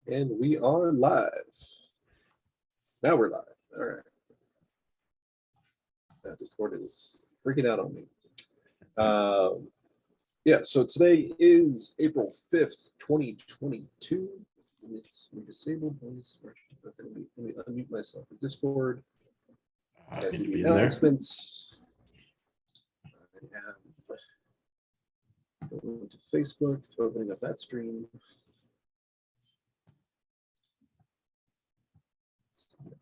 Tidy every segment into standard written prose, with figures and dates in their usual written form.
And we are live. Now we're live. All right. Discord is freaking out on me. Yeah, so today is April 5th, 2022. It's disabled voice. Okay, let me unmute myself in Discord. And do the announcements. I am going to Facebook, opening up that stream.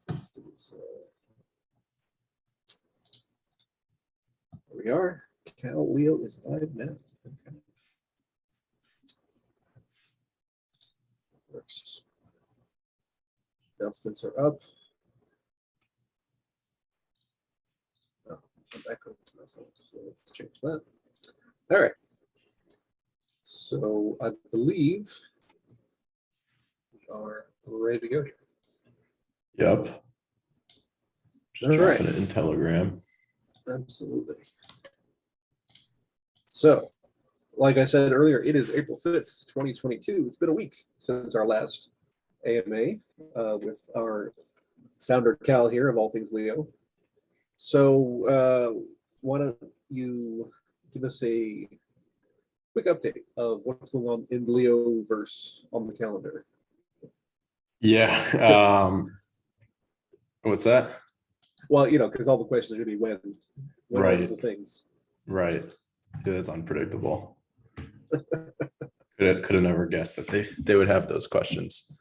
This is, there we are. Cal Leo is live now. Okay. Works. Announcements are up. Oh, I'm echoing to myself, so let's change that. All right. So I believe we are ready to go here. Yep. Just dropping it in Telegram. Absolutely. So, like I said earlier, it is April 5th, 2022. It's been a week since our last AMA with our founder, Cal, here of All Things Leo. So, why don't you give us a quick update of what's going on in Leoverse on the calendar? Yeah. What's that? Well, you know, because all the questions are going to be when right. The things. Right. Yeah, that's unpredictable. Could have never guessed that they would have those questions.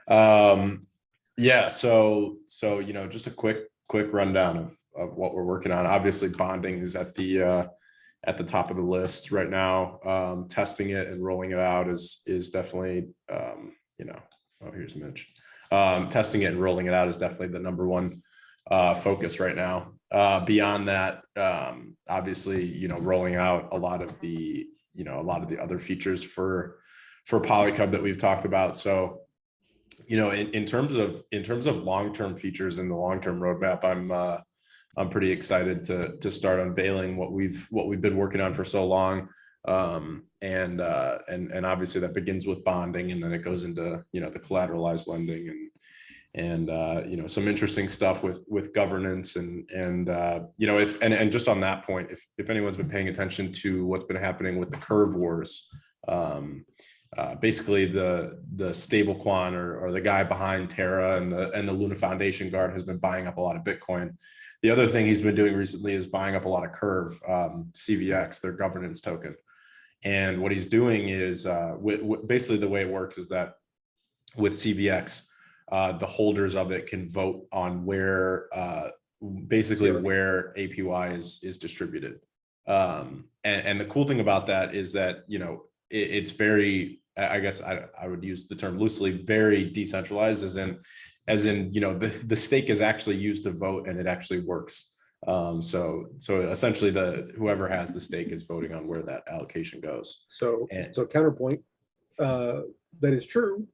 Yeah. So you know, just a quick rundown of what we're working on. Obviously, bonding is at the top of the list right now. Testing it and rolling it out is definitely you know. Oh, here's Mitch. Testing it and rolling it out is definitely the number one focus right now. Beyond that, obviously, you know, rolling out a lot of the other features for PolyCUB that we've talked about. So, you know, in terms of long-term features in the long-term roadmap, I'm pretty excited to start unveiling what we've been working on for so long. And obviously that begins with bonding, and then it goes into, you know, the collateralized lending and you know, some interesting stuff with governance and you know, and just on that point, if anyone's been paying attention to what's been happening with the curve wars, basically the stablecoin or the guy behind Terra and the Luna Foundation Guard has been buying up a lot of Bitcoin. The other thing he's been doing recently is buying up a lot of Curve, CVX, their governance token. And what he's doing is basically the way it works is that with CVX, the holders of it can vote on where basically where APY is distributed. And the cool thing about that is that, you know, it's very, I guess I would use the term loosely, very decentralized, as in, you know, the stake is actually used to vote and it actually works. So essentially whoever has the stake is voting on where that allocation goes. So counterpoint, that is true,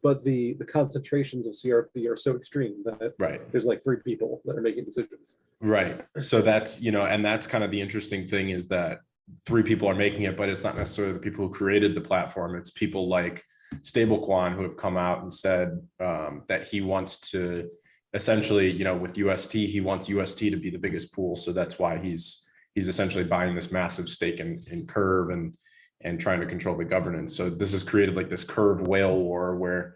but the concentrations of CRP are so extreme that there's like 3 people that are making decisions. Right. So that's, you know, and that's kind of the interesting thing, is that 3 people are making it, but it's not necessarily the people who created the platform. It's people like Stablecoin who have come out and said that he wants to essentially, you know, with UST, he wants UST to be the biggest pool. So that's why he's essentially buying this massive stake in Curve and trying to control the governance. So this has created like this Curve whale war where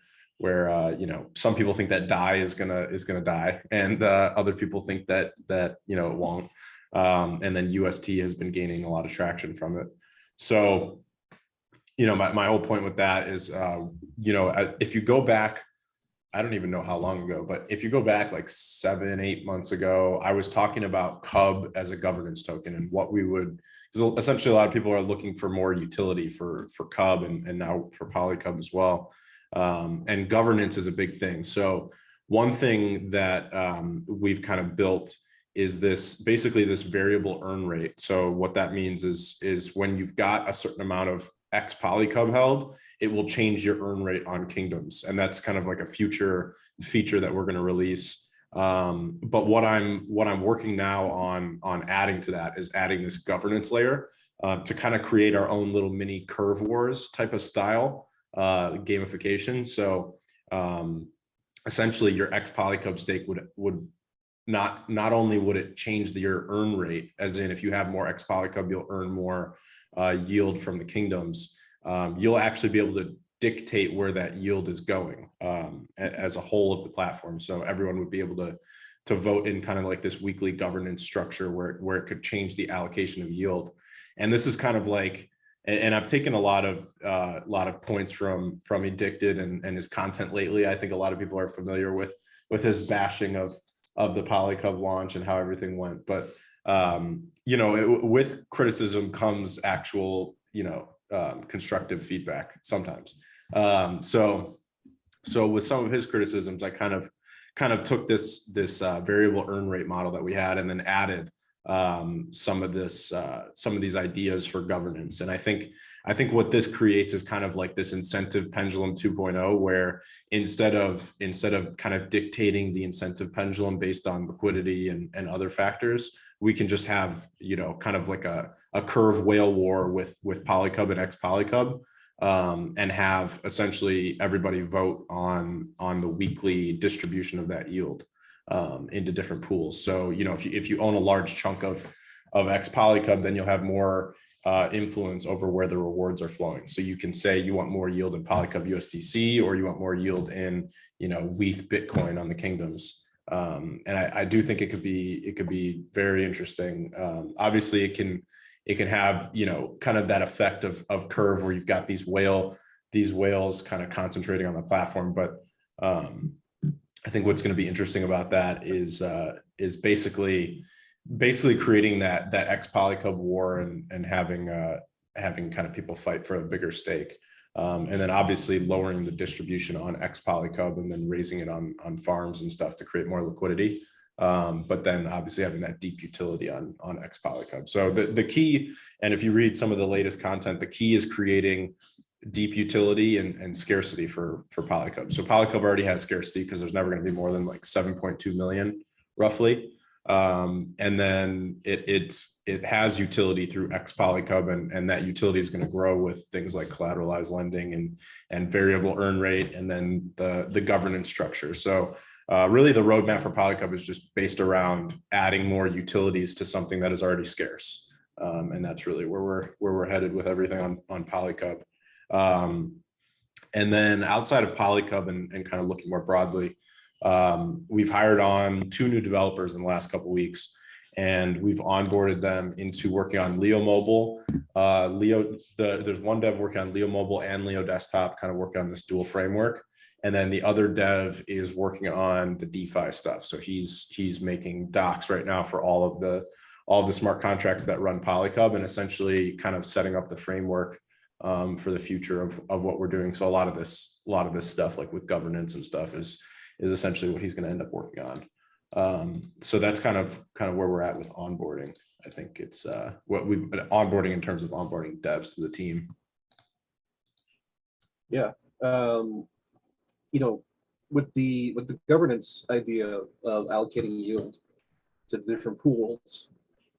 you know, some people think that DAI is gonna die, and other people think that you know, it won't. And then UST has been gaining a lot of traction from it. So, you know, my whole point with that is, you know, if you go back, I don't even know how long ago, but if you go back like 7-8 months ago, I was talking about CUB as a governance token and what we would, because essentially a lot of people are looking for more utility for CUB and now for PolyCUB as well. And governance is a big thing. So one thing that we've kind of built is basically this variable earn rate. So what that means is when you've got a certain amount of X PolyCUB held, it will change your earn rate on kingdoms. And that's kind of like a future feature that we're going to release. But what I'm working now on adding to that is adding this governance layer to kind of create our own little mini curve wars type of style gamification. So essentially your X PolyCUB stake would not only would it change your earn rate, as in if you have more X PolyCUB, you'll earn more yield from the kingdoms. You'll actually be able to dictate where that yield is going as a whole of the platform. So everyone would be able to vote in kind of like this weekly governance structure where it could change the allocation of yield. And this is kind of like, and I've taken a lot of points from Addicted and his content lately. I think a lot of people are familiar with his bashing of the PolyCUB launch and how everything went. But you know, with criticism comes actual, you know, constructive feedback sometimes. So with some of his criticisms, I kind of took this variable earn rate model that we had and then added some of these ideas for governance. And I think what this creates is kind of like this incentive pendulum 2.0, where instead of kind of dictating the incentive pendulum based on liquidity and other factors, we can just have, you know, kind of like a curve whale war with PolyCUB and X PolyCUB, and have essentially everybody vote on the weekly distribution of that yield into different pools. So, you know, if you own a large chunk of X PolyCUB, then you'll have more influence over where the rewards are flowing. So you can say you want more yield in PolyCUB USDC, or you want more yield in, you know, WETH Bitcoin on the kingdoms. And I do think it could be very interesting. Obviously it can have, you know, kind of that effect of curve where you've got these whales kind of concentrating on the platform. But I think what's going to be interesting about that is basically creating that X PolyCUB war and having kind of people fight for a bigger stake. And then obviously lowering the distribution on X PolyCUB and then raising it on farms and stuff to create more liquidity. But then obviously having that deep utility on X PolyCUB. So the key, and if you read some of the latest content, the key is creating deep utility and scarcity for PolyCUB. So PolyCUB already has scarcity because there's never going to be more than like 7.2 million roughly. And then it has utility through X PolyCUB, and that utility is going to grow with things like collateralized lending and variable earn rate, and then the governance structure. So really the roadmap for PolyCUB is just based around adding more utilities to something that is already scarce. And that's really where we're headed with everything on PolyCUB. And then outside of PolyCUB and kind of looking more broadly, we've hired on 2 new developers in the last couple of weeks, and we've onboarded them into working on LeoMobile. There's one dev working on LeoMobile and Leo Desktop, kind of working on this dual framework. And then the other dev is working on the DeFi stuff. So he's making docs right now for all of the smart contracts that run PolyCUB, and essentially kind of setting up the framework for the future of what we're doing. So a lot of this stuff, like with governance and stuff, is essentially what he's going to end up working on. So that's kind of where we're at with onboarding. I think it's what we've been onboarding in terms of onboarding devs to the team. Yeah. You know, with the governance idea of allocating yield to different pools,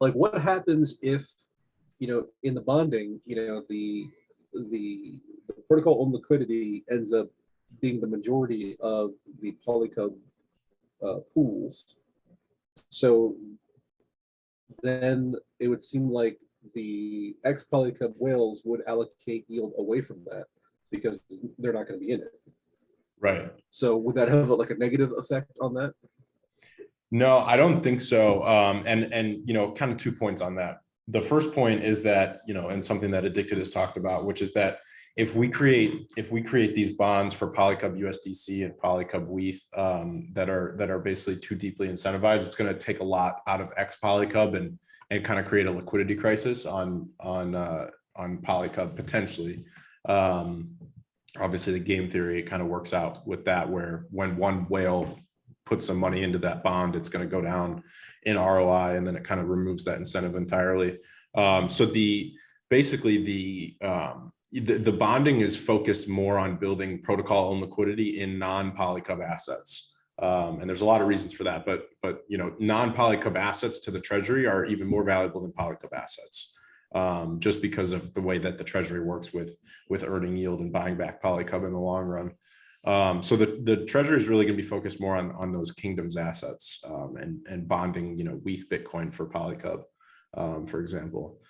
like what happens if, you know, in the bonding, you know, the protocol owned liquidity ends up being the majority of the PolyCUB pools. So then it would seem like the X PolyCUB whales would allocate yield away from that because they're not going to be in it. Right. So would that have like a negative effect on that? No, I don't think so. And you know, kind of 2 points on that. The first point is that, you know, and something that Addicted has talked about, which is that if we create these bonds for PolyCUB USDC and PolyCUB WETH that are basically too deeply incentivized, it's going to take a lot out of X PolyCUB and kind of create a liquidity crisis on PolyCUB potentially. Obviously, the game theory, it kind of works out with that, where when one whale puts some money into that bond, it's going to go down in ROI, and then it kind of removes that incentive entirely. So basically the bonding is focused more on building protocol owned liquidity in non-PolyCUB assets. And there's a lot of reasons for that, but you know, non-PolyCUB assets to the treasury are even more valuable than PolyCUB assets. Just because of the way that the treasury works with earning yield and buying back PolyCUB in the long run. So the treasury is really going to be focused more on those kingdoms assets, and bonding, WETH Bitcoin for PolyCUB, for example.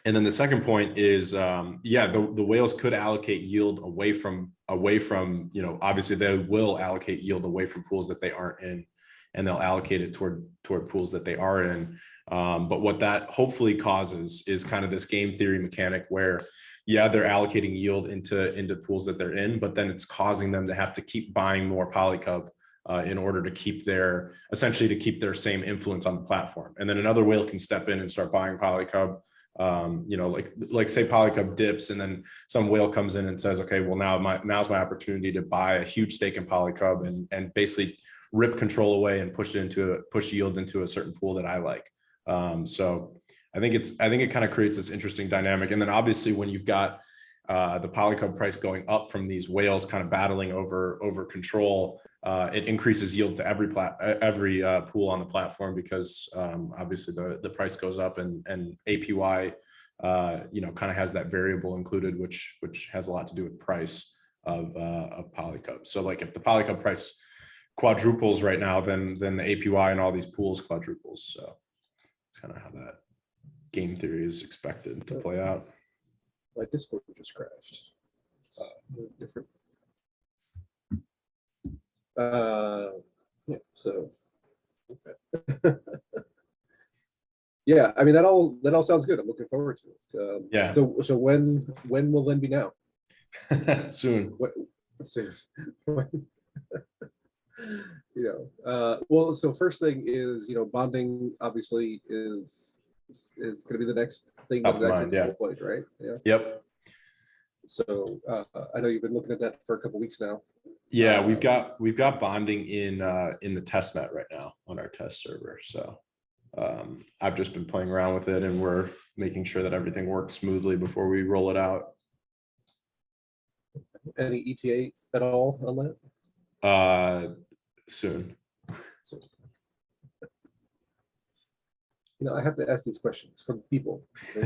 And then the second point is, the whales could allocate yield away from, obviously they will allocate yield away from pools that they aren't in, and they'll allocate it toward pools that they are in. But what that hopefully causes is kind of this game theory mechanic where, they're allocating yield into pools that they're in, but then it's causing them to have to keep buying more PolyCUB in order to keep their same influence on the platform. And then another whale can step in and start buying PolyCUB. Like say PolyCUB dips, and then some whale comes in and says, okay, well now's my opportunity to buy a huge stake in PolyCUB and basically rip control away and push yield into a certain pool that I like. So I think it kind of creates this interesting dynamic. And then obviously when you've got the PolyCUB price going up from these whales kind of battling over control, it increases yield to every pool on the platform, because obviously the price goes up, and APY kind of has that variable included, which has a lot to do with price of PolyCUB. So like if the PolyCUB price quadruples right now, then the APY and all these pools quadruples. So it's kind of how that game theory is expected to play out. My Discord just crashed. It's different. So okay. Yeah, I mean that all sounds good. I'm looking forward to it. So when will then be now? Soon. Soon. Well, so first thing is, bonding obviously is going to be the next thing that's actually deployed, right? Yeah. Yep. So I know you've been looking at that for a couple of weeks now. Yeah, we've got bonding in the test net right now on our test server. So I've just been playing around with it, and we're making sure that everything works smoothly before we roll it out. Any ETA at all on that? Soon. I have to ask these questions from people.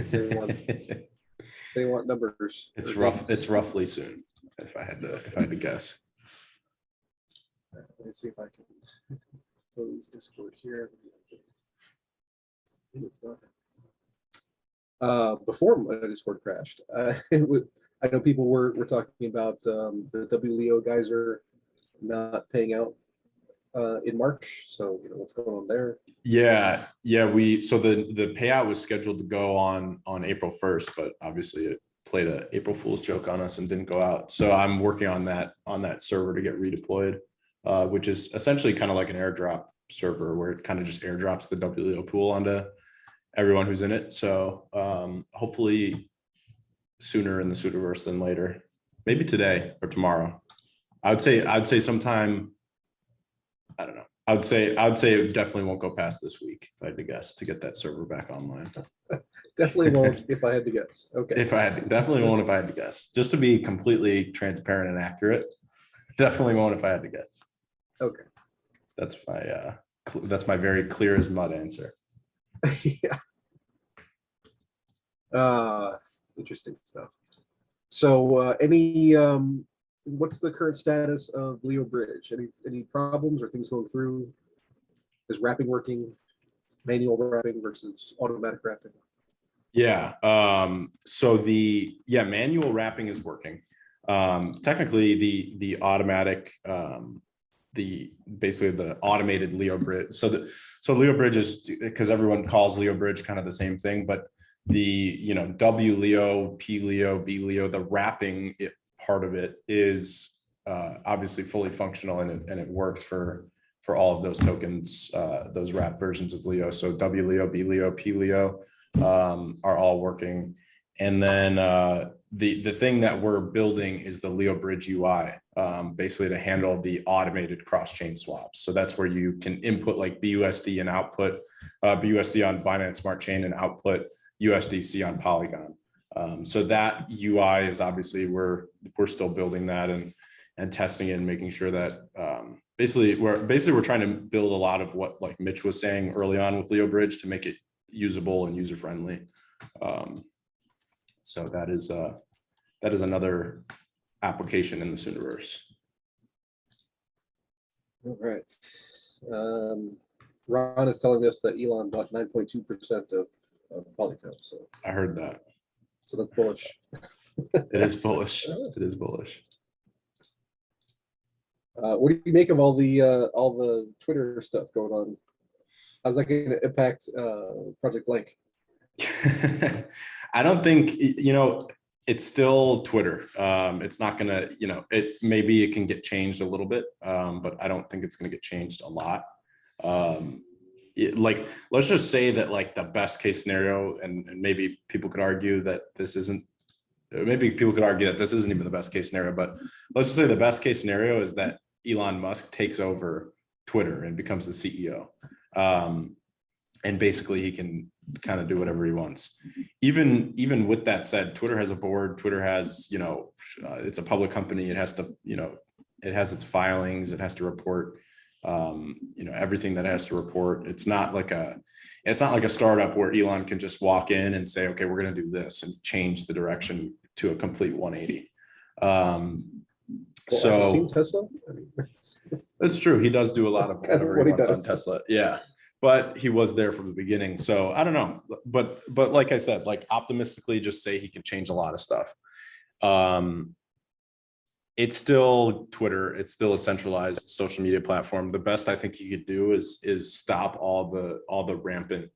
They want numbers. It's roughly soon, if I had to guess. Let me see if I can close Discord here. Before my Discord crashed, I know people were talking about the WLEO Geyser not paying out in March. So what's going on there? Yeah. So the payout was scheduled to go on April 1st, but obviously it played a April Fool's joke on us and didn't go out. So I'm working on that server to get redeployed, which is essentially kind of like an airdrop server where it kind of just airdrops the WLEO pool onto everyone who's in it. So hopefully sooner in the Sudoverse than later, maybe today or tomorrow. I'd say sometime. I don't know. I'd say it definitely won't go past this week, if I had to guess, to get that server back online. Definitely won't if I had to guess. Okay. Definitely won't if I had to guess. Just to be completely transparent and accurate, definitely won't if I had to guess. Okay. That's my very clear as mud answer. Yeah. Interesting stuff. So what's the current status of LeoBridge? Any problems or things going through? Is wrapping working? Manual wrapping versus automatic wrapping? Yeah. So manual wrapping is working. Technically, the automatic, basically the automated LeoBridge. So LeoBridge is, because everyone calls LeoBridge kind of the same thing, but the WLEO, PLEO, VLEO, the wrapping part of it is obviously fully functional, and it works for all of those tokens, those wrap versions of Leo. So WLEO, BLEO, PLEO are all working. And then the thing that we're building is the LeoBridge UI, basically to handle the automated cross-chain swaps. So that's where you can input like BUSD and output BUSD on Binance Smart Chain and output USDC on Polygon. So that UI is obviously we're still building that and testing it and making sure that basically we're trying to build a lot of what like Mitch was saying early on with LeoBridge to make it usable and user friendly. So that is another application in this universe. All right. Ron is telling us that Elon bought 9.2% of PolyCUB. I heard that. So that's bullish. It is bullish. It is bullish. What do you make of all the Twitter stuff going on? How's that going to impact Project Blank? I don't think, it's still Twitter. It's not gonna, maybe it can get changed a little bit, but I don't think it's gonna get changed a lot. Let's just say that like the best case scenario, and maybe people could argue that this isn't, maybe people could argue that this isn't even the best case scenario, but let's say the best case scenario is that Elon Musk takes over Twitter and becomes the CEO. And basically he can kind of do whatever he wants. Even with that said, Twitter has a board. Twitter has, it's a public company. It has to, it has its filings. It has to report, everything that it has to report. It's not like a startup where Elon can just walk in and say, okay, we're going to do this and change the direction to a complete 180. Well, have you seen Tesla? I mean, that's true. He does do a lot of whatever he wants on does. Tesla. Yeah. But he was there from the beginning. So I don't know. But like I said, like optimistically just say he can change a lot of stuff. It's still Twitter. It's still a centralized social media platform. The best I think he could do is stop all the rampant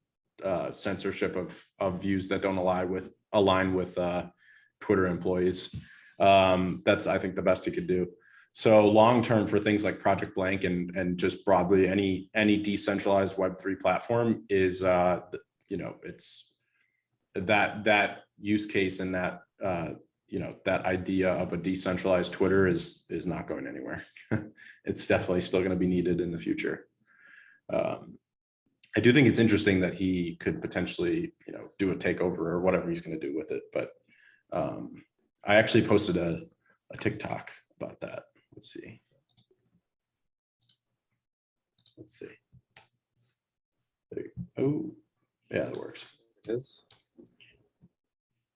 censorship of views that don't align with Twitter employees. That's, I think, the best he could do. So long term for things like Project Blank and just broadly any decentralized Web3 platform is it's that use case and that that idea of a decentralized Twitter is not going anywhere. It's definitely still going to be needed in the future. I do think it's interesting that he could potentially do a takeover or whatever he's going to do with it. But I actually posted a TikTok about that. Let's see. Oh, yeah, that works. Yes.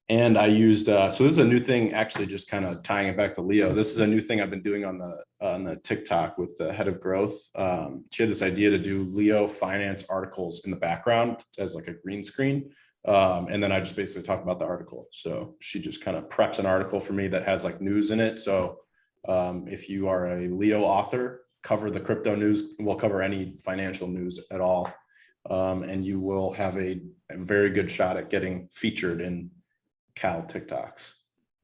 And I used, so this is a new thing, actually, just kind of tying it back to Leo. This is a new thing I've been doing on the TikTok with the head of growth. She had this idea to do LeoFinance articles in the background as like a green screen. And then I just basically talk about the article. So she just kind of preps an article for me that has like news in it. So if you are a Leo author, cover the crypto news. We'll cover any financial news at all. And you will have a very good shot at getting featured in Cal TikToks,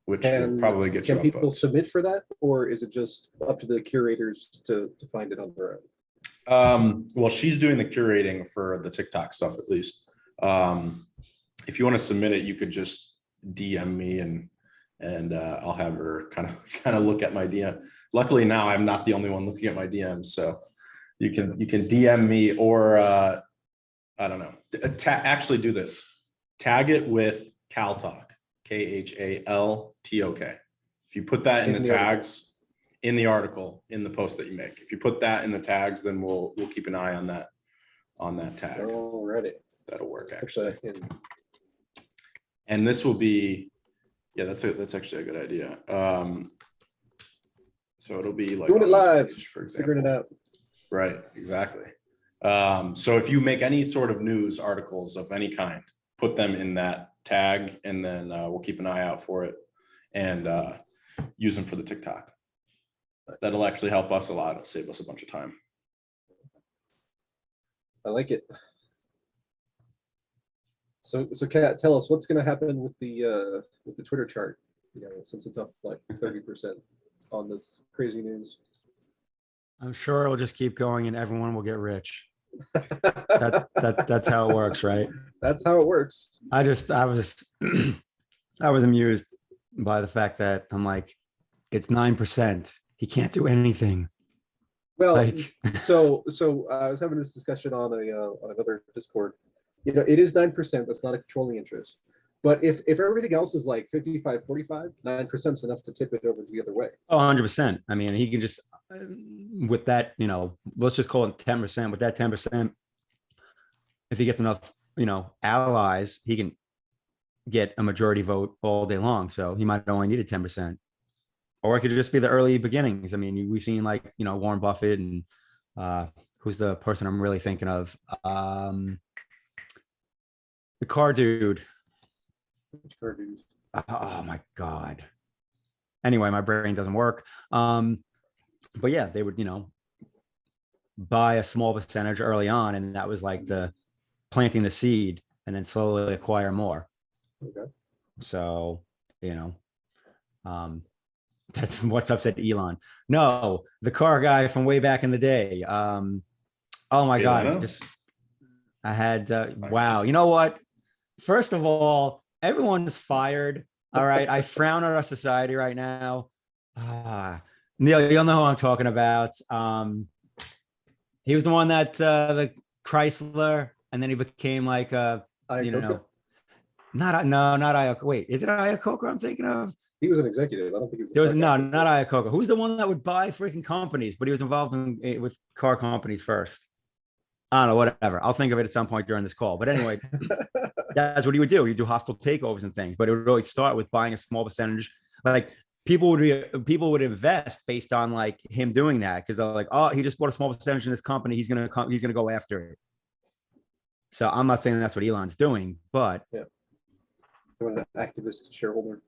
which will probably get you. Can people submit for that, or is it just up to the curators to find it on their own? Well, she's doing the curating for the TikTok stuff, at least. If you want to submit it, you could just DM me and I'll have her kind of look at my DM. Luckily now I'm not the only one looking at my DMs, so you can DM me, or I don't know. Actually do this. Tag it with CalTalk, KHALTOK. If you put that in the tags, in the article, in the post that you make, if you put that in the tags, then we'll keep an eye on that tag. Alrighty. That'll work, actually. And this will be, yeah, that's actually a good idea. So it'll be like doing it live, page, for example. Figuring it out. Right, exactly. So if you make any sort of news articles of any kind, put them in that tag, and then we'll keep an eye out for it and use them for the TikTok. That'll actually help us a lot. It'll save us a bunch of time. I like it. So Kat, tell us what's going to happen with the Twitter chart, since it's up like 30% on this crazy news. I'm sure it'll just keep going and everyone will get rich. That's how it works, right? That's how it works. I was amused by the fact that I'm like, it's 9%. He can't do anything. Well, like, so I was having this discussion on another Discord. It is 9%. That's not a controlling interest. But if everything else is like 55, 45, 9% is enough to tip it over the other way. Oh, 100%. I mean, he can just, with that, let's just call it 10%. With that 10%, if he gets enough, allies, he can get a majority vote all day long. So he might only need a 10%. or it could just be the early beginnings. I mean, we've seen like, Warren Buffett and who's the person I'm really thinking of? The car dude. Which card do you use? Oh my God. Anyway, my brain doesn't work. But yeah, they would, buy a small percentage early on, and that was like the planting the seed, and then slowly acquire more. Okay. So, that's what's upset Elon. No, the car guy from way back in the day. Oh my God, Elon? I had wow. You know what? First of all, everyone's fired. All right. I frown on our society right now. Neil, you'll know who I'm talking about. He was the one that the Chrysler, and then he became like Iacocca? not Iacocca. Wait, is it Iacocca I'm thinking of? He was an executive. I don't think he was. There was no, not Iacocca. Who's the one that would buy freaking companies, but he was involved with car companies first? I don't know, whatever. I'll think of it at some point during this call. But anyway, that's what he would do. He'd do hostile takeovers and things, but it would always start with buying a small percentage. Like people would invest based on like him doing that, because they're like, oh, he just bought a small percentage in this company. He's gonna go after it. So I'm not saying that's what Elon's doing, but yeah, an activist shareholder.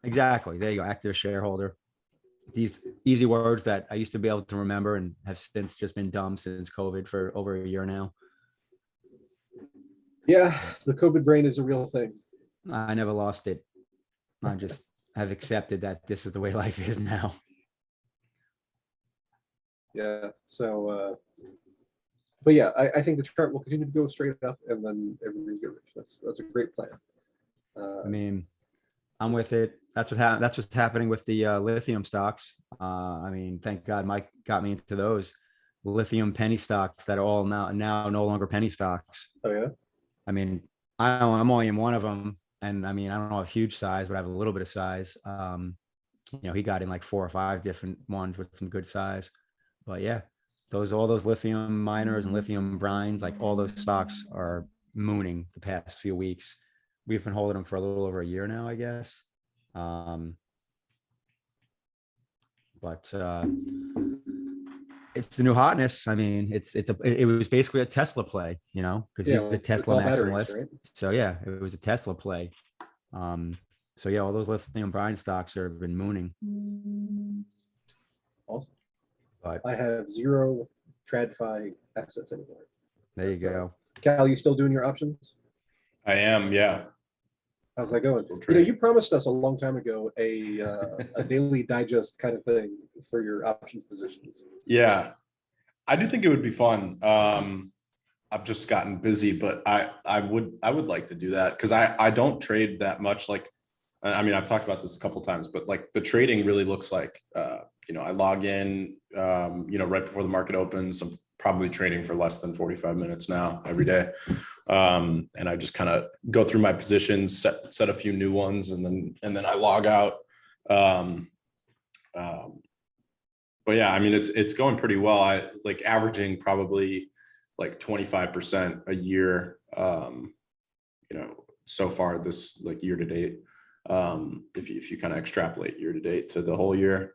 Exactly. There you go. Active shareholder. These easy words that I used to be able to remember and have since just been dumb since COVID for over a year now. Yeah, the COVID brain is a real thing. I never lost it. I just have accepted that this is the way life is now. Yeah. So, but yeah, I think the chart will continue to go straight up, and then everybody get rich. That's a great plan. I mean, I'm with it. That's what's happening with the lithium stocks. I mean, thank God Mike got me into those lithium penny stocks that are all now no longer penny stocks. Oh yeah. I mean, I'm only in one of them, and I mean, I don't know a huge size, but I have a little bit of size. He got in like 4 or 5 different ones with some good size. But yeah, all those lithium miners and lithium brines, like all those stocks are mooning the past few weeks. We've been holding them for a little over a year now, I guess. But it's the new hotness. I mean, it was basically a Tesla play, because he's the Tesla maximalist. Right? So yeah, it was a Tesla play. So yeah, all those lithium brine stocks have been mooning. Awesome. But I have 0 TradFi assets anymore. There you go. Cal, you still doing your options? I am, yeah. How's that going? You promised us a long time ago a daily digest kind of thing for your options positions. Yeah, I do think it would be fun. I've just gotten busy, but I would like to do that, because I don't trade that much. Like, I mean, I've talked about this a couple of times, but like the trading really looks like, I log in, right before the market opens. I'm probably trading for less than 45 minutes now every day. And I just kind of go through my positions, set a few new ones, and then I log out. But yeah, I mean, it's going pretty well. I like averaging probably like 25% a year, so far this like year to date. If you kind of extrapolate year to date to the whole year.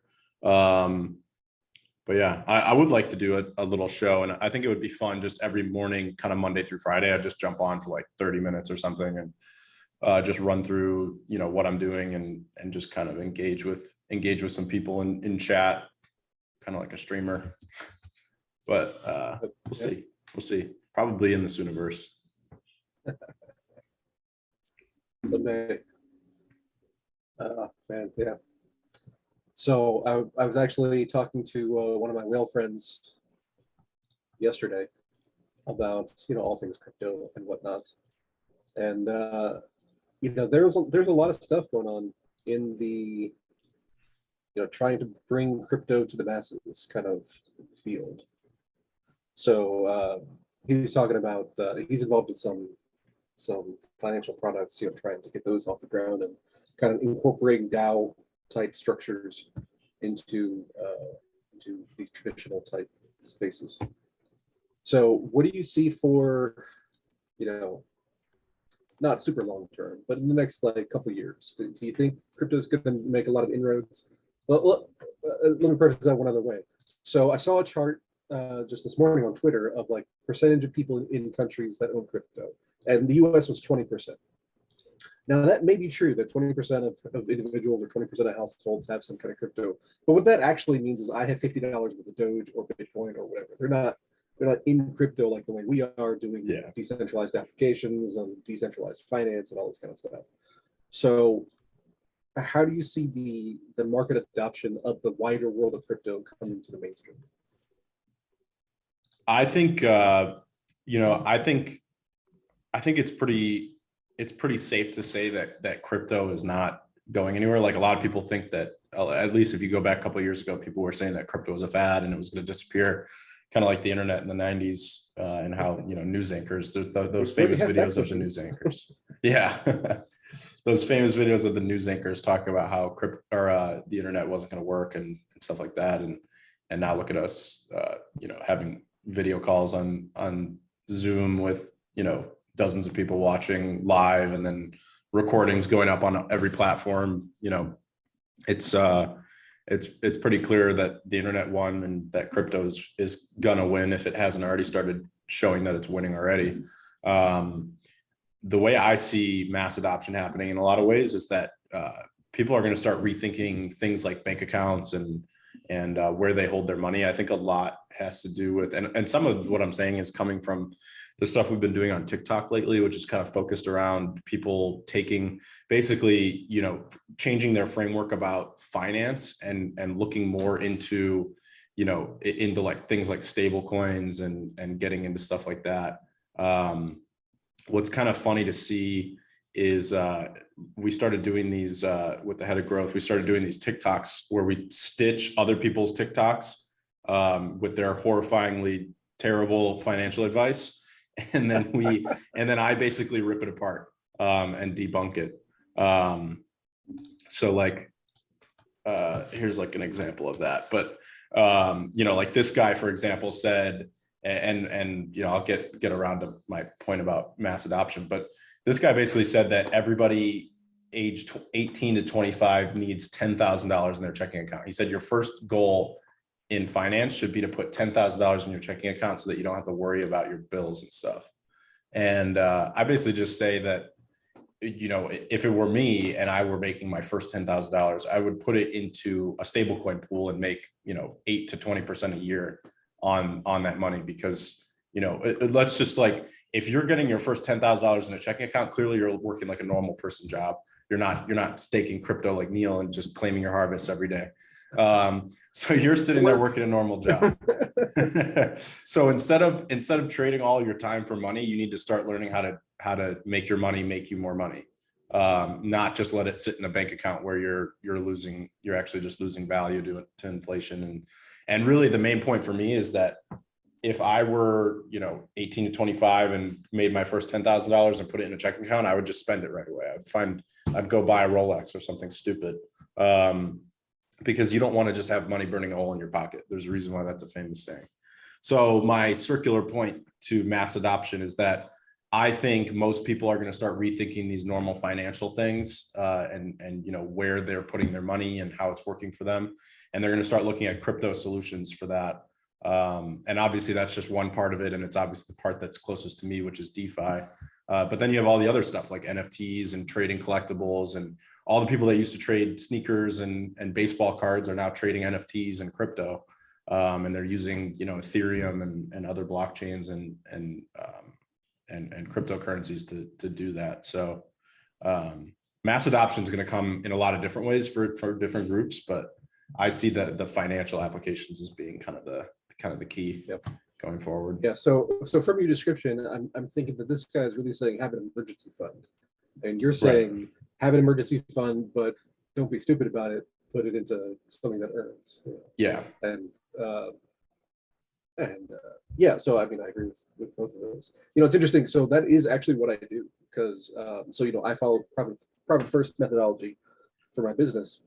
But yeah, I would like to do a little show, and I think it would be fun just every morning, kind of Monday through Friday. I'd just jump on for like 30 minutes or something, and just run through, what I'm doing, and just kind of engage with some people in chat, kind of like a streamer. But we'll see. Probably in this universe. Someday. Man, yeah. So I was actually talking to one of my whale friends yesterday about all things crypto and whatnot, and there's a lot of stuff going on in the trying to bring crypto to the masses kind of field. So he was talking about he's involved with some financial products, trying to get those off the ground and kind of incorporating DAO type structures into these traditional type spaces. So what do you see for, not super long term, but in the next like couple of years? Do you think crypto is going to make a lot of inroads? Well, let me put that one other way. So I saw a chart just this morning on Twitter of like percentage of people in countries that own crypto, and the US was 20%. Now that may be true that 20% of individuals or 20% of households have some kind of crypto, but what that actually means is I have $50 with a Doge or Bitcoin or whatever. They're not in crypto like the way we are doing decentralized applications and decentralized finance and all this kind of stuff. So how do you see the market adoption of the wider world of crypto coming to the mainstream? I think I think it's pretty safe to say that crypto is not going anywhere. Like a lot of people think that, at least if you go back a couple of years ago, people were saying that crypto was a fad and it was going to disappear, kind of like the internet in the 90s, and how news anchors, those famous videos of the news anchors. Yeah. Those famous videos of the news anchors talking about how the internet wasn't going to work and stuff like that. And now look at us, having video calls on Zoom with, dozens of people watching live, and then recordings going up on every platform. It's pretty clear that the internet won and that crypto is gonna win if it hasn't already started showing that it's winning already. The way I see mass adoption happening in a lot of ways is that people are going to start rethinking things like bank accounts and where they hold their money. I think a lot has to do with, and some of what I'm saying is coming from the stuff we've been doing on TikTok lately, which is kind of focused around people taking, basically, changing their framework about finance and looking more into, into like things like stable coins and getting into stuff like that. What's kind of funny to see is we started doing these with the head of growth. We started doing these TikToks where we stitch other people's TikToks with their horrifyingly terrible financial advice, and then I basically rip it apart and debunk it. So like here's like an example of that. But like this guy, for example, said, and I'll get around to my point about mass adoption, but this guy basically said that everybody aged 18 to 25 needs $10,000 in their checking account. He said your first goal in finance should be to put $10,000 in your checking account so that you don't have to worry about your bills and stuff. And I basically just say that, if it were me and I were making my first $10,000, I would put it into a stablecoin pool and make 8 to 20% a year on that money, because let's just, like, if you're getting your first $10,000 in a checking account, clearly you're working like a normal person job. You're not staking crypto like Neil and just claiming your harvest every day. So you're sitting there working a normal job. So instead of trading all your time for money, you need to start learning how to make your money make you more money. Not just let it sit in a bank account where you're actually just losing value to inflation. And really the main point for me is that if I were 18 to 25 and made my first $10,000 and put it in a checking account, I would just spend it right away. I'd go buy a Rolex or something stupid. Because you don't want to just have money burning a hole in your pocket. There's a reason why that's a famous saying. So my circular point to mass adoption is that I think most people are going to start rethinking these normal financial things and where they're putting their money and how it's working for them. And they're going to start looking at crypto solutions for that. And obviously that's just one part of it. And it's obviously the part that's closest to me, which is DeFi. But then you have all the other stuff like NFTs and trading collectibles, and all the people that used to trade sneakers and baseball cards are now trading NFTs and crypto. And they're using, Ethereum and other blockchains and cryptocurrencies to do that. So mass adoption is going to come in a lot of different ways for different groups, but I see the financial applications as being kind of the key. Yep. Going forward. Yeah. So from your description, I'm thinking that this guy is really saying have an emergency fund, and you're saying have an emergency fund, but don't be stupid about it. Put it into something that earns. Yeah. And yeah. So I mean, I agree with both of those. It's interesting. So that is actually what I do, because I follow profit first methodology for my business,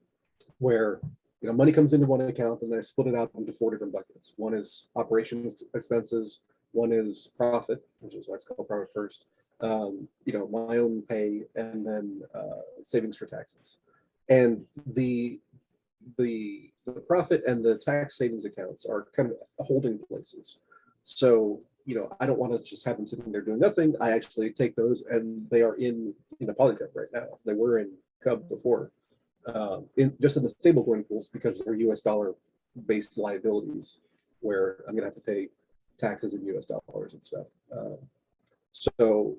where money comes into one account and then I split it out into 4 different buckets. One is operations expenses, one is profit, which is why it's called profit first, my own pay, and then savings for taxes. And the the profit and the tax savings accounts are kind of holding places. So, I don't want to just have them sitting there doing nothing. I actually take those, and they are in a PolyCUB right now. They were in Cub before, just in the stablecoin pools, because they're US dollar based liabilities, where I'm gonna have to pay taxes in US dollars and stuff. So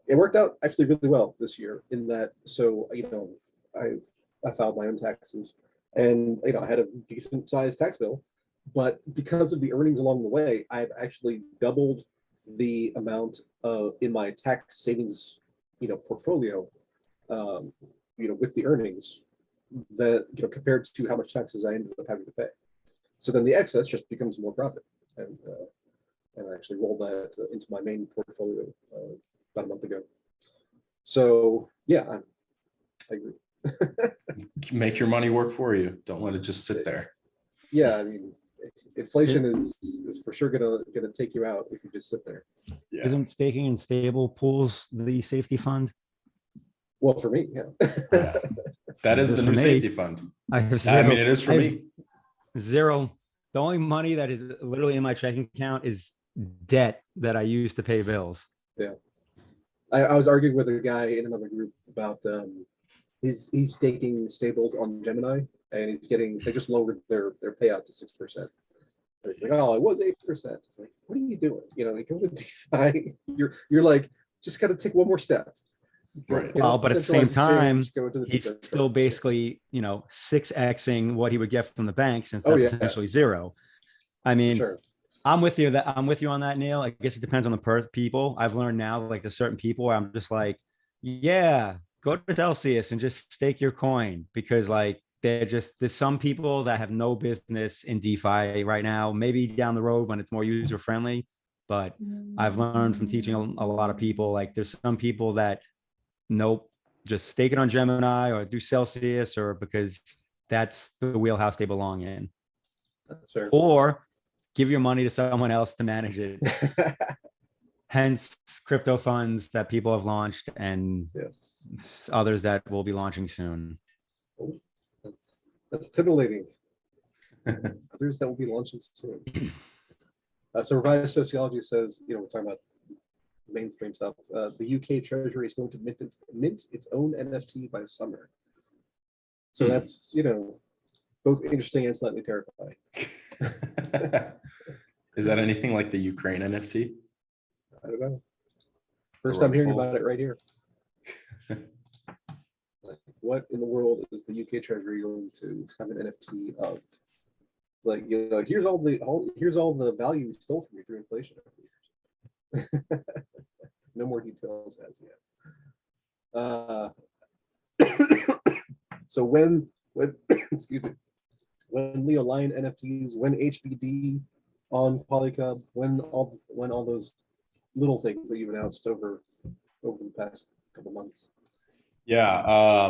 it worked out actually really well this year in that. So I filed my own taxes, and I had a decent sized tax bill. But because of the earnings along the way, I've actually doubled the amount in my tax savings, portfolio, with the earnings that, compared to how much taxes I ended up having to pay. So then the excess just becomes more profit. And I actually rolled that into my main portfolio about a month ago. So yeah, I agree. Make your money work for you. Don't let it just sit there. Yeah, I mean, inflation is for sure gonna take you out if you just sit there. Yeah. Isn't staking in stable pools the safety fund? Well, for me, yeah. Yeah. That is the new safety fund. I have I mean, it is for I have me. zero. The only money that is literally in my checking account is debt that I use to pay bills. Yeah. I was arguing with a guy in another group about he's staking stables on Gemini, and they just lowered their payout to 6%. And it's like, oh, it was 8%. It's like, what are you doing? You go with DeFi, you're like, just gotta take one more step. Right. Well, but at the same time, he's still decentralized basically, 6xing what he would get from the bank, since Oh, that's yeah. essentially zero. I mean, Sure. I'm with you on that, Neil. I guess it depends on the people. I've learned now, like, there's certain people where I'm just like, yeah, go to Celsius and just stake your coin, because like there's some people that have no business in DeFi right now. Maybe down the road when it's more user friendly, but I've learned from teaching a lot of people, like there's some people that nope, just stake it on Gemini or do Celsius, or because that's the wheelhouse they belong in. That's fair. Or give your money to someone else to manage it. Hence crypto funds that people have launched, and Yes. others that will be launching soon. Oh, that's titillating. Others that will be launching soon. So revised sociology says, we're talking about mainstream stuff. The UK Treasury is going to mint its own NFT by summer. So that's, both interesting and slightly terrifying. Is that anything like the Ukraine NFT? I don't know. First time hearing about it right here. Like, what in the world is the UK Treasury going to have an NFT of? It's like, here's all the value we stole from you through inflation. No more details as yet. So when excuse me, when LeoLine NFTs, when HBD on PolyCUB, when all those little things that you've announced over the past couple months. Yeah,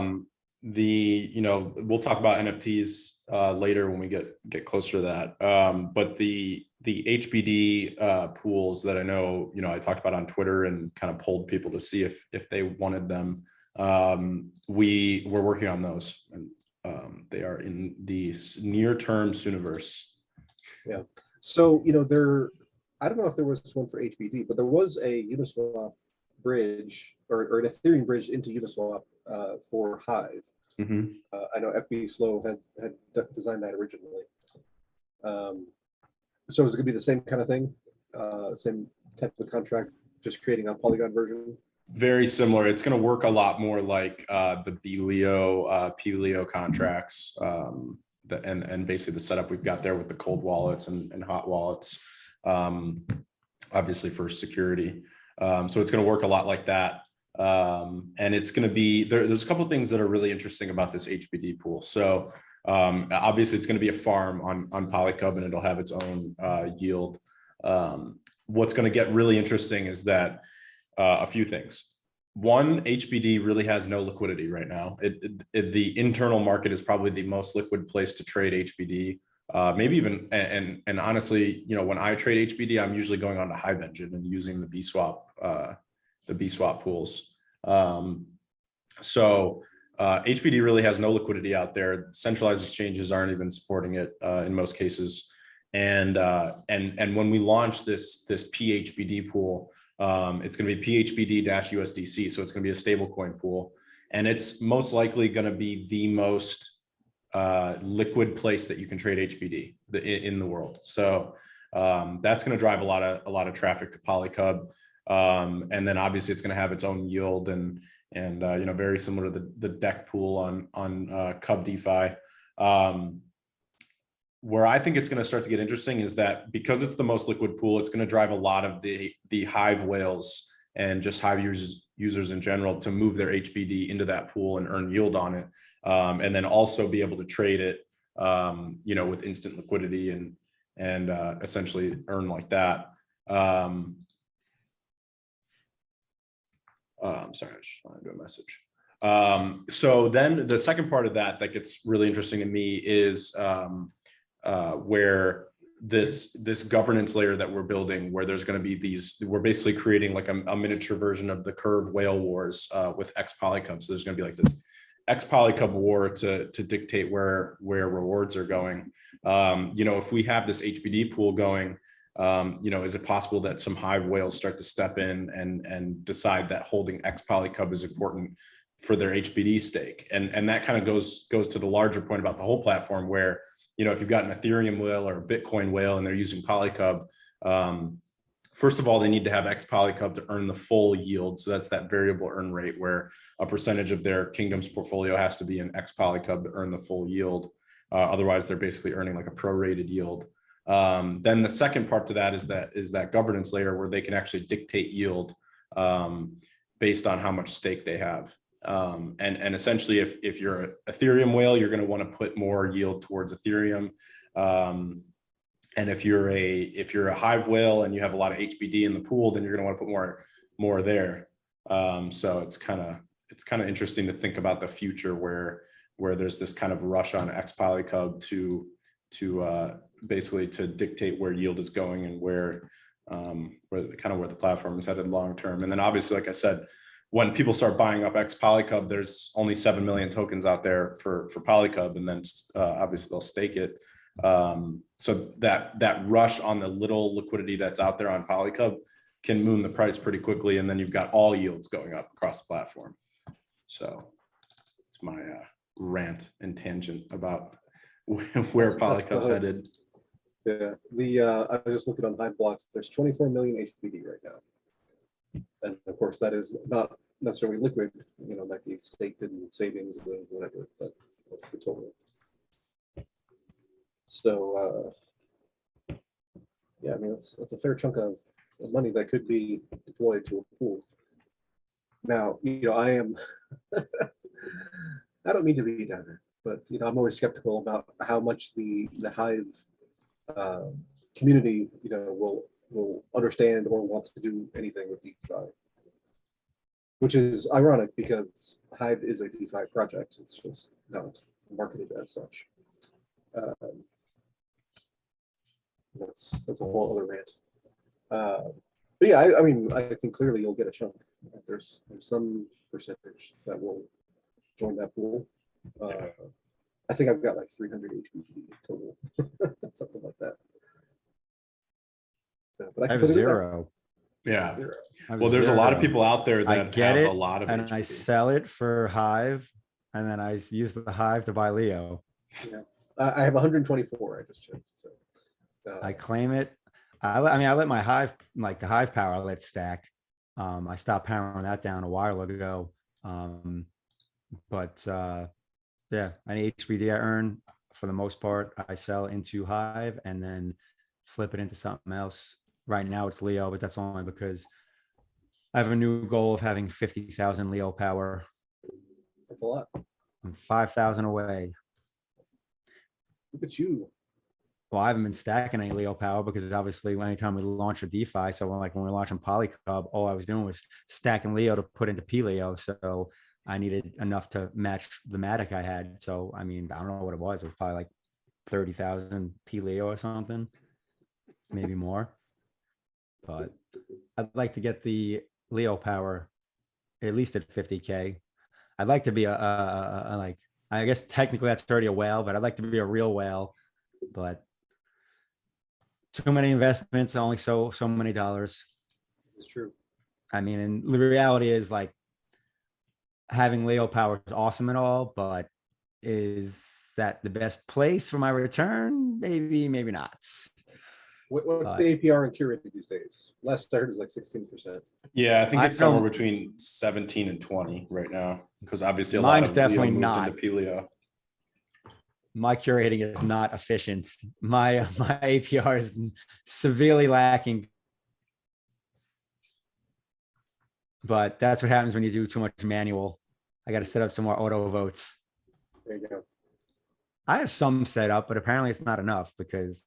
we'll talk about NFTs later when we get closer to that. But the HBD pools that I know, I talked about on Twitter and kind of polled people to see if they wanted them. We're working on those, and they are in the near term Sooniverse. Yeah. So I don't know if there was one for HBD, but there was a Uniswap bridge or an Ethereum bridge into Uniswap for Hive. Mm-hmm. I know FB Slow had designed that originally. So is it gonna be the same kind of thing, same type of contract, just creating a Polygon version? Very similar. It's going to work a lot more like the BLeo, PLeo contracts, and basically the setup we've got there with the cold wallets and hot wallets, obviously for security. So it's going to work a lot like that. And it's going to be, there's a couple of things that are really interesting about this HBD pool. So obviously it's going to be a farm on PolyCUB, and it'll have its own yield. What's going to get really interesting is that a few things. One, HBD really has no liquidity right now. The internal market is probably the most liquid place to trade HBD. Maybe even, and honestly, when I trade HBD, I'm usually going on to Hive Engine and using the BSwap pools. So HBD really has no liquidity out there. Centralized exchanges aren't even supporting it in most cases. And when we launch this PHBD pool, it's going to be PHBD-USDC. So it's going to be a stable coin pool. And it's most likely going to be the most liquid place that you can trade HBD in the world. So that's going to drive a lot of traffic to PolyCUB. And then obviously it's going to have its own yield and very similar to the deck pool on Cub DeFi. Where I think it's going to start to get interesting is that because it's the most liquid pool, it's going to drive a lot of the Hive whales and just Hive users in general to move their HBD into that pool and earn yield on it, and then also be able to trade it, with instant liquidity and essentially earn like that. I'm sorry, I just wanted to do a message. So then the second part of that gets really interesting to me is where this governance layer that we're building, where there's going to be we're basically creating like a miniature version of the Curve whale wars with X PolyCUB. So there's going to be like this X PolyCUB war to dictate where rewards are going. If we have this HBD pool going, is it possible that some Hive whales start to step in and decide that holding X PolyCUB is important for their HBD stake? And that kind of goes to the larger point about the whole platform where, if you've got an Ethereum whale or a Bitcoin whale and they're using PolyCUB, first of all, they need to have X PolyCUB to earn the full yield. So that's that variable earn rate where a percentage of their kingdom's portfolio has to be in X PolyCUB to earn the full yield. Otherwise, they're basically earning like a prorated yield. Then the second part to that is that governance layer where they can actually dictate yield based on how much stake they have. And essentially, if you're an Ethereum whale, you're going to want to put more yield towards Ethereum. And if you're a Hive whale and you have a lot of HBD in the pool, then you're going to want to put more there. So it's kind of interesting to think about the future where there's this kind of rush on X PolyCUB to basically to dictate where yield is going and where the platform is headed long term. And then obviously, like I said, when people start buying up X PolyCUB, there's only 7 million tokens out there for PolyCUB, and then obviously they'll stake it. So that rush on the little liquidity that's out there on PolyCUB can moon the price pretty quickly, and then you've got all yields going up across the platform. So it's my rant and tangent about where PolyCUB's headed. Yeah, I was just looking on Hive blocks. There's 24 million HBD right now. And of course, that is not necessarily liquid, might be staked in savings or whatever, but that's the total. So, yeah, I mean, that's a fair chunk of money that could be deployed to a pool. Now, I am, I don't mean to be down there, but, I'm always skeptical about how much the Hive community, will understand or want to do anything with DeFi, which is ironic because Hive is a DeFi project. It's just not marketed as such. That's a whole other rant. But yeah, I mean, I think clearly you'll get a chunk. There's some percentage that will join that pool. I think I've got like 300 HBD total, something like that. So, but I have zero. Yeah. Well, there's a lot of people out there that get have it, a lot of and HBD. I sell it for Hive, and then I use the Hive to buy Leo. Yeah, I have 124. I just checked. So I claim it. I let my Hive, like the Hive power, I let stack. I stopped powering that down a while ago. But yeah, any HBD I earn, for the most part, I sell into Hive and then flip it into something else. Right now it's Leo, but that's only because I have a new goal of having 50,000 LeoPower. that's a lot. I'm 5,000 away. Look at you. Well, I haven't been stacking any LeoPower because obviously anytime we launch a DeFi, so when we're launching PolyCUB, all I was doing was stacking Leo to put into P-Leo. So I needed enough to match the Matic I had. So, I mean, I don't know what it was. It was probably like 30,000 P-Leo or something, maybe more. But I'd like to get the LeoPower at least at 50K. I'd like to be like, I guess technically that's already a whale, but I'd like to be a real whale. But too many investments, only so many dollars. It's true. I mean, and the reality is like having LeoPower is awesome and all, but is that the best place for my return? Maybe, maybe not. What's the APR on curated these days? Last I heard is like 16%. Yeah, I think I it's somewhere don't- between 17 and 20 right now, because obviously a Mine's lot of Leo definitely moved not. into Pelio. My curating is not efficient. My APR is severely lacking. But that's what happens when you do too much manual. I got to set up some more auto votes. There you go. I have some set up, but apparently it's not enough because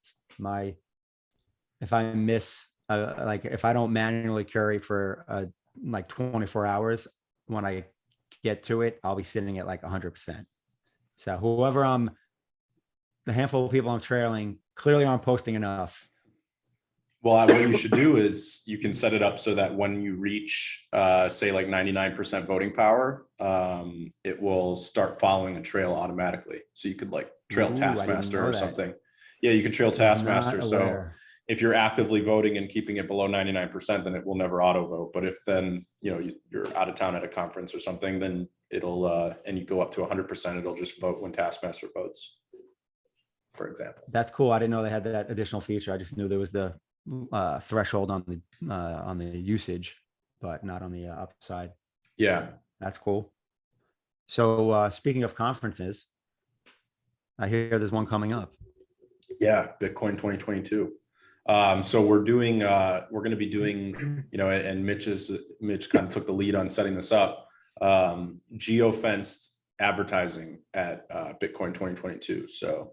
if I miss, like if I don't manually curate for like 24 hours, when I get to it, I'll be sitting at like 100%. So whoever the handful of people I'm trailing clearly aren't posting enough. Well, what you should do is you can set it up so that when you reach, say like 99% voting power, it will start following a trail automatically. So you could like trail Ooh, I didn't Taskmaster know or that. something. Yeah, you can trail Was Taskmaster. not So aware. if you're actively voting and keeping it below 99%, then it will never auto vote. But if then, you're out of town at a conference or something, then it'll, and you go up to 100%, it'll just vote when Taskmaster votes, for example. That's cool. I didn't know they had that additional feature. I just knew there was the threshold on the usage, but not on the upside. Yeah. That's cool. So speaking of conferences, I hear there's one coming up. Yeah, Bitcoin 2022. So we're going to be doing, and Mitch kind of took the lead on setting this up, geofenced advertising at Bitcoin 2022. So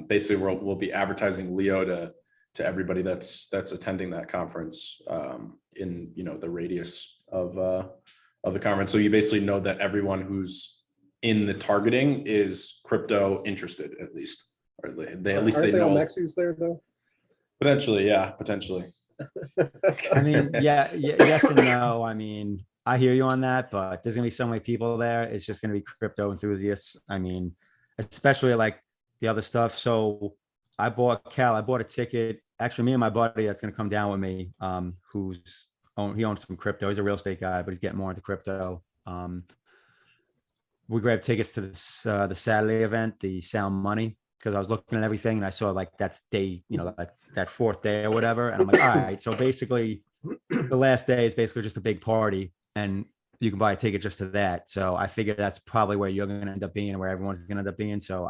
basically we'll be advertising Leo to everybody that's attending that conference in, the radius of the conference. So you basically know that everyone who's in the targeting is crypto interested, at least. Or they Aren't they all know. Mexies there though? Potentially, yeah, potentially. I mean, yes and no. I mean, I hear you on that, but there's gonna be so many people there. It's just gonna be crypto enthusiasts. I mean, especially like the other stuff. So I bought a ticket. Actually, me and my buddy that's gonna come down with me, he owns some crypto. He's a real estate guy, but he's getting more into crypto. We grabbed tickets to this the Saturday event, the Sound Money, because I was looking at everything and I saw like that's day, that fourth day or whatever. And I'm like, all right. So basically the last day is basically just a big party and you can buy a ticket just to that. So I figured that's probably where you're going to end up being and where everyone's going to end up being. So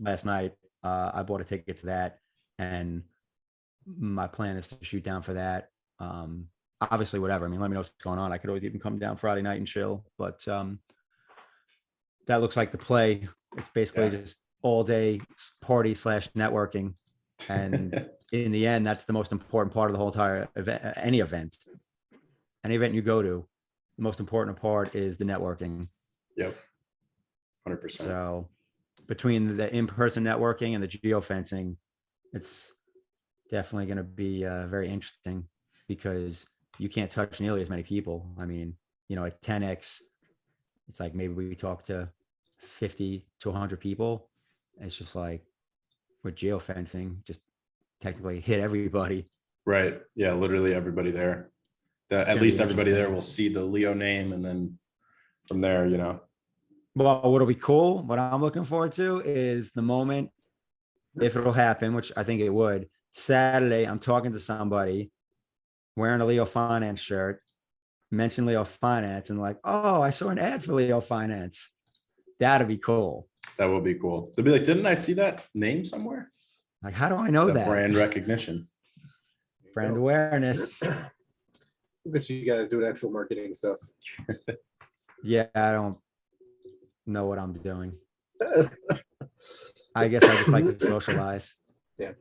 last night, I bought a ticket to that and my plan is to shoot down for that. Obviously, whatever. I mean, let me know what's going on. I could always even come down Friday night and chill, but that looks like the play. It's basically just all day party / networking. And in the end, that's the most important part of the whole entire event, any event you go to, the most important part is the networking. Yep. 100%. So between the in-person networking and the geofencing, it's definitely going to be very interesting because you can't touch nearly as many people. I mean, at 10X, it's like maybe we talk to 50 to 100 people. It's just like with geofencing, just technically hit everybody. Right. Yeah, literally everybody there. At least everybody there will see the Leo name, and then from there, Well, what'll be cool, what I'm looking forward to is the moment, if it'll happen, which I think it would, Saturday, I'm talking to somebody wearing a LeoFinance shirt, mention LeoFinance, and like, oh, I saw an ad for LeoFinance. That'd be cool. That would be cool. They'll be like, didn't I see that name somewhere? Like, how do I know that? Brand recognition. Brand awareness. Look at you guys doing actual marketing stuff. Yeah, I don't know what I'm doing. I guess I just like to socialize. Yeah.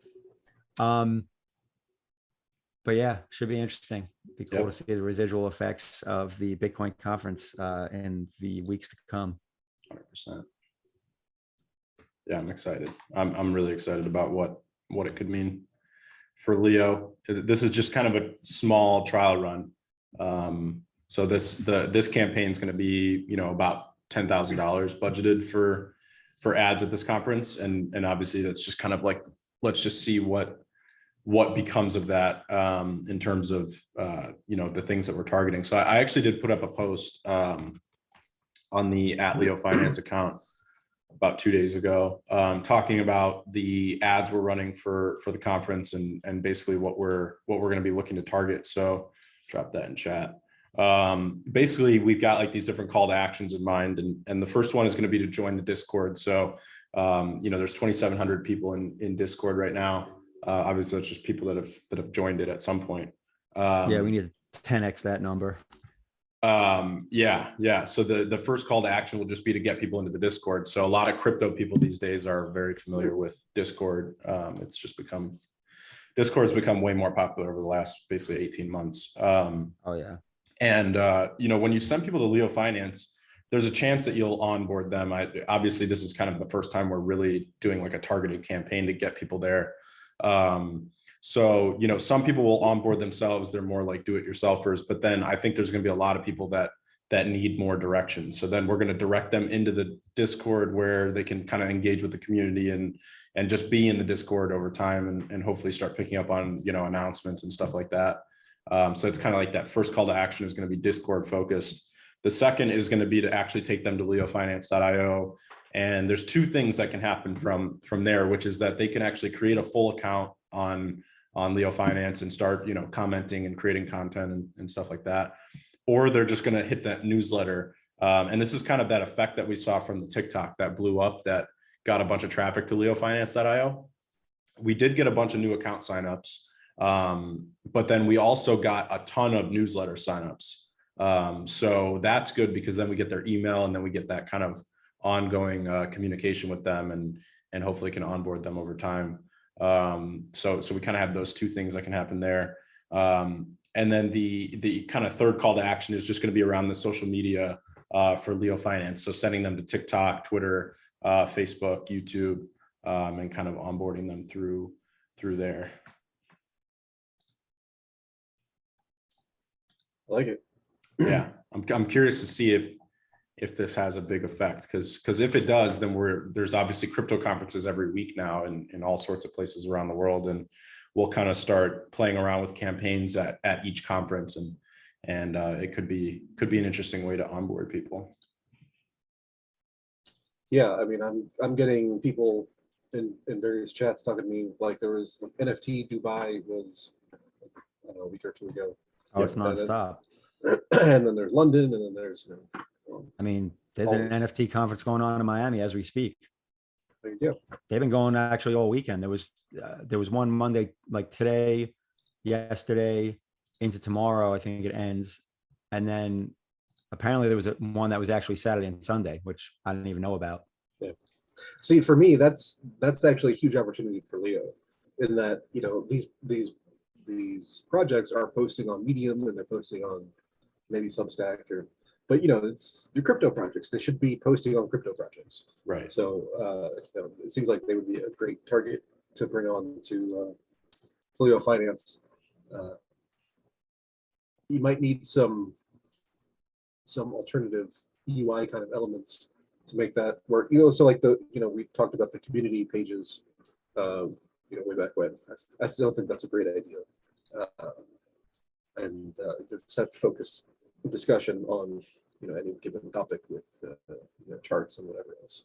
But yeah, should be interesting. Be cool to see the residual effects of the Bitcoin conference in the weeks to come. 100%. Yeah, I'm excited. I'm really excited about what it could mean for Leo. This is just kind of a small trial run. So this campaign is going to be, about $10,000 budgeted for ads at this conference. And obviously that's just kind of like, let's just see what becomes of that in terms of, the things that we're targeting. So I actually did put up a post on the @LeoFinance account about 2 days ago, talking about the ads we're running for the conference and basically what we're going to be looking to target. So drop that in chat. Basically we've got like these different call to actions in mind, and the first one is going to be to join the Discord. So there's 2,700 people in Discord right now. Obviously that's just people that have joined it at some point. Yeah, we need to 10x that number. Yeah. So the first call to action will just be to get people into the Discord. So a lot of crypto people these days are very familiar with Discord. Discord's become way more popular over the last basically 18 months. Oh yeah. And when you send people to LeoFinance, there's a chance that you'll onboard them. Obviously this is kind of the first time we're really doing like a targeted campaign to get people there. So, some people will onboard themselves. They're more like do-it-yourselfers, but then I think there's going to be a lot of people that need more direction. So then we're going to direct them into the Discord where they can kind of engage with the community and just be in the Discord over time and hopefully start picking up on, announcements and stuff like that. So it's kind of like that first call to action is going to be Discord focused. The second is going to be to actually take them to leofinance.io. And there's two things that can happen from there, which is that they can actually create a full account on LeoFinance and start, commenting and creating content and stuff like that. Or they're just going to hit that newsletter. And this is kind of that effect that we saw from the TikTok that blew up, that got a bunch of traffic to leofinance.io. We did get a bunch of new account signups, but then we also got a ton of newsletter signups. So that's good because then we get their email and then we get that kind of ongoing communication with them and hopefully can onboard them over time. So we kind of have those two things that can happen there. And then the kind of third call to action is just going to be around the social media for LeoFinance. So sending them to TikTok, Twitter, Facebook, YouTube, and kind of onboarding them through there. I like it. Yeah, I'm curious to see if this has a big effect, because if it does, then there's obviously crypto conferences every week now in all sorts of places around the world, and we'll kind of start playing around with campaigns at each conference, and it could be an interesting way to onboard people. Yeah, I mean, I'm getting people in various chats talking to me like there was NFT Dubai was a week or two ago. Oh, it's nonstop. And then there's London, and then there's I mean, there's an NFT conference going on in Miami as we speak. there you go. They've been going actually all weekend. There was one Monday, like today, yesterday, into tomorrow. I think it ends, and then apparently there was one that was actually Saturday and Sunday, which I didn't even know about. Yeah. See, for me, that's actually a huge opportunity for Leo, in that these projects are posting on Medium and they're posting on maybe Substack but it's your crypto projects. They should be posting on crypto projects. right. So it seems like they would be a great target to bring on to LeoFinance. You might need some alternative UI kind of elements to make that work. So like we talked about the community pages, way back when. I still think that's a great idea. And just have focus discussion on any given topic with charts and whatever else.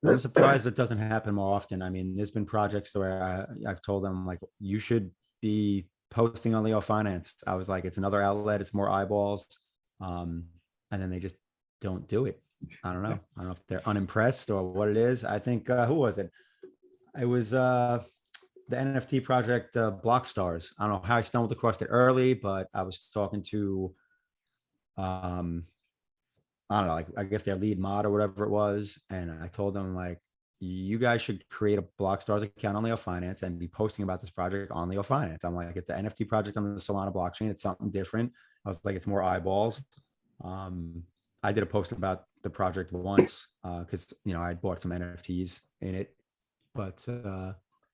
I'm surprised it doesn't happen more often. I mean, there's been projects where I've told them like, you should be posting on LeoFinance. I was like, it's another outlet, it's more eyeballs, and then they just don't do it. I don't know if they're unimpressed or what it is. I think who was it? It was the NFT project Block Stars. I don't know how I stumbled across it early, but I was talking to I don't know, like I guess their lead mod or whatever it was, and I told them like, you guys should create a Block Stars account on LeoFinance and be posting about this project on LeoFinance. I'm like, it's an NFT project on the Solana blockchain. It's something different. I was like, it's more eyeballs. I did a post about the project once because I bought some NFTs in it, but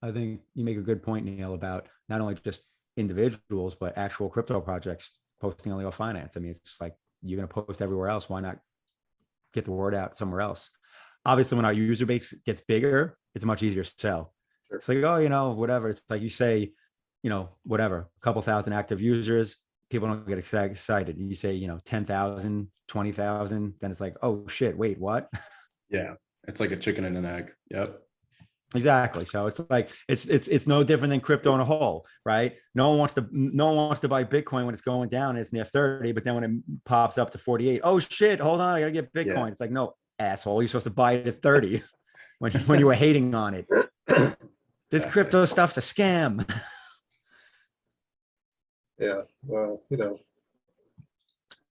I think you make a good point, Neil, about not only just individuals but actual crypto projects posting on LeoFinance. I mean, it's just like, you're going to post everywhere else. Why not get the word out somewhere else. Obviously, when our user base gets bigger, it's much easier to sell. Sure. It's like, oh, you know, whatever. It's like you say, you know, whatever, a couple thousand active users, people don't get excited. You say, you know, 10,000, 20,000, then it's like, oh shit, wait, what? Yeah. It's like a chicken and an egg. Yep. Exactly. So it's like it's no different than crypto in a whole, right? No one wants to buy Bitcoin when it's going down and it's near 30, but then when it pops up to 48, oh shit, hold on, I gotta get Bitcoin. Yeah. It's like, no, asshole, you're supposed to buy it at 30 when you were hating on it. This crypto stuff's a scam. Yeah. Well, you know,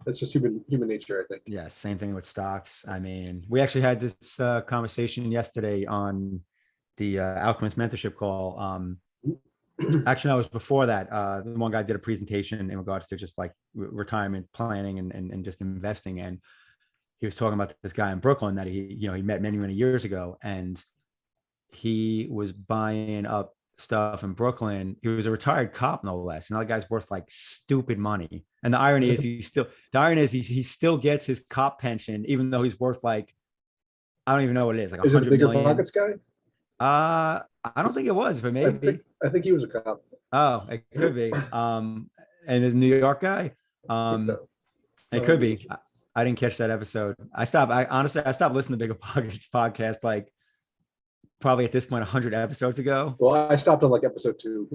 that's just human nature, I think. Yeah, same thing with stocks. I mean, we actually had this conversation yesterday on the Alchemist mentorship call. Actually, no, it was before that. The one guy did a presentation in regards to just like retirement planning and just investing. And he was talking about this guy in Brooklyn that he met many years ago, and he was buying up stuff in Brooklyn. He was a retired cop, no less. And that guy's worth like stupid money. And the irony is he still gets his cop pension, even though he's worth like, I don't even know what it is, like Is it the 100 bigger million. pockets guy? I don't think it was, but maybe. I think he was a cop. Oh, it could be. And this New York guy. I think so. It could be. I didn't catch that episode. I stopped listening to Bigger Pockets podcast like probably at this point 100 episodes ago. Well, I stopped on like episode 2.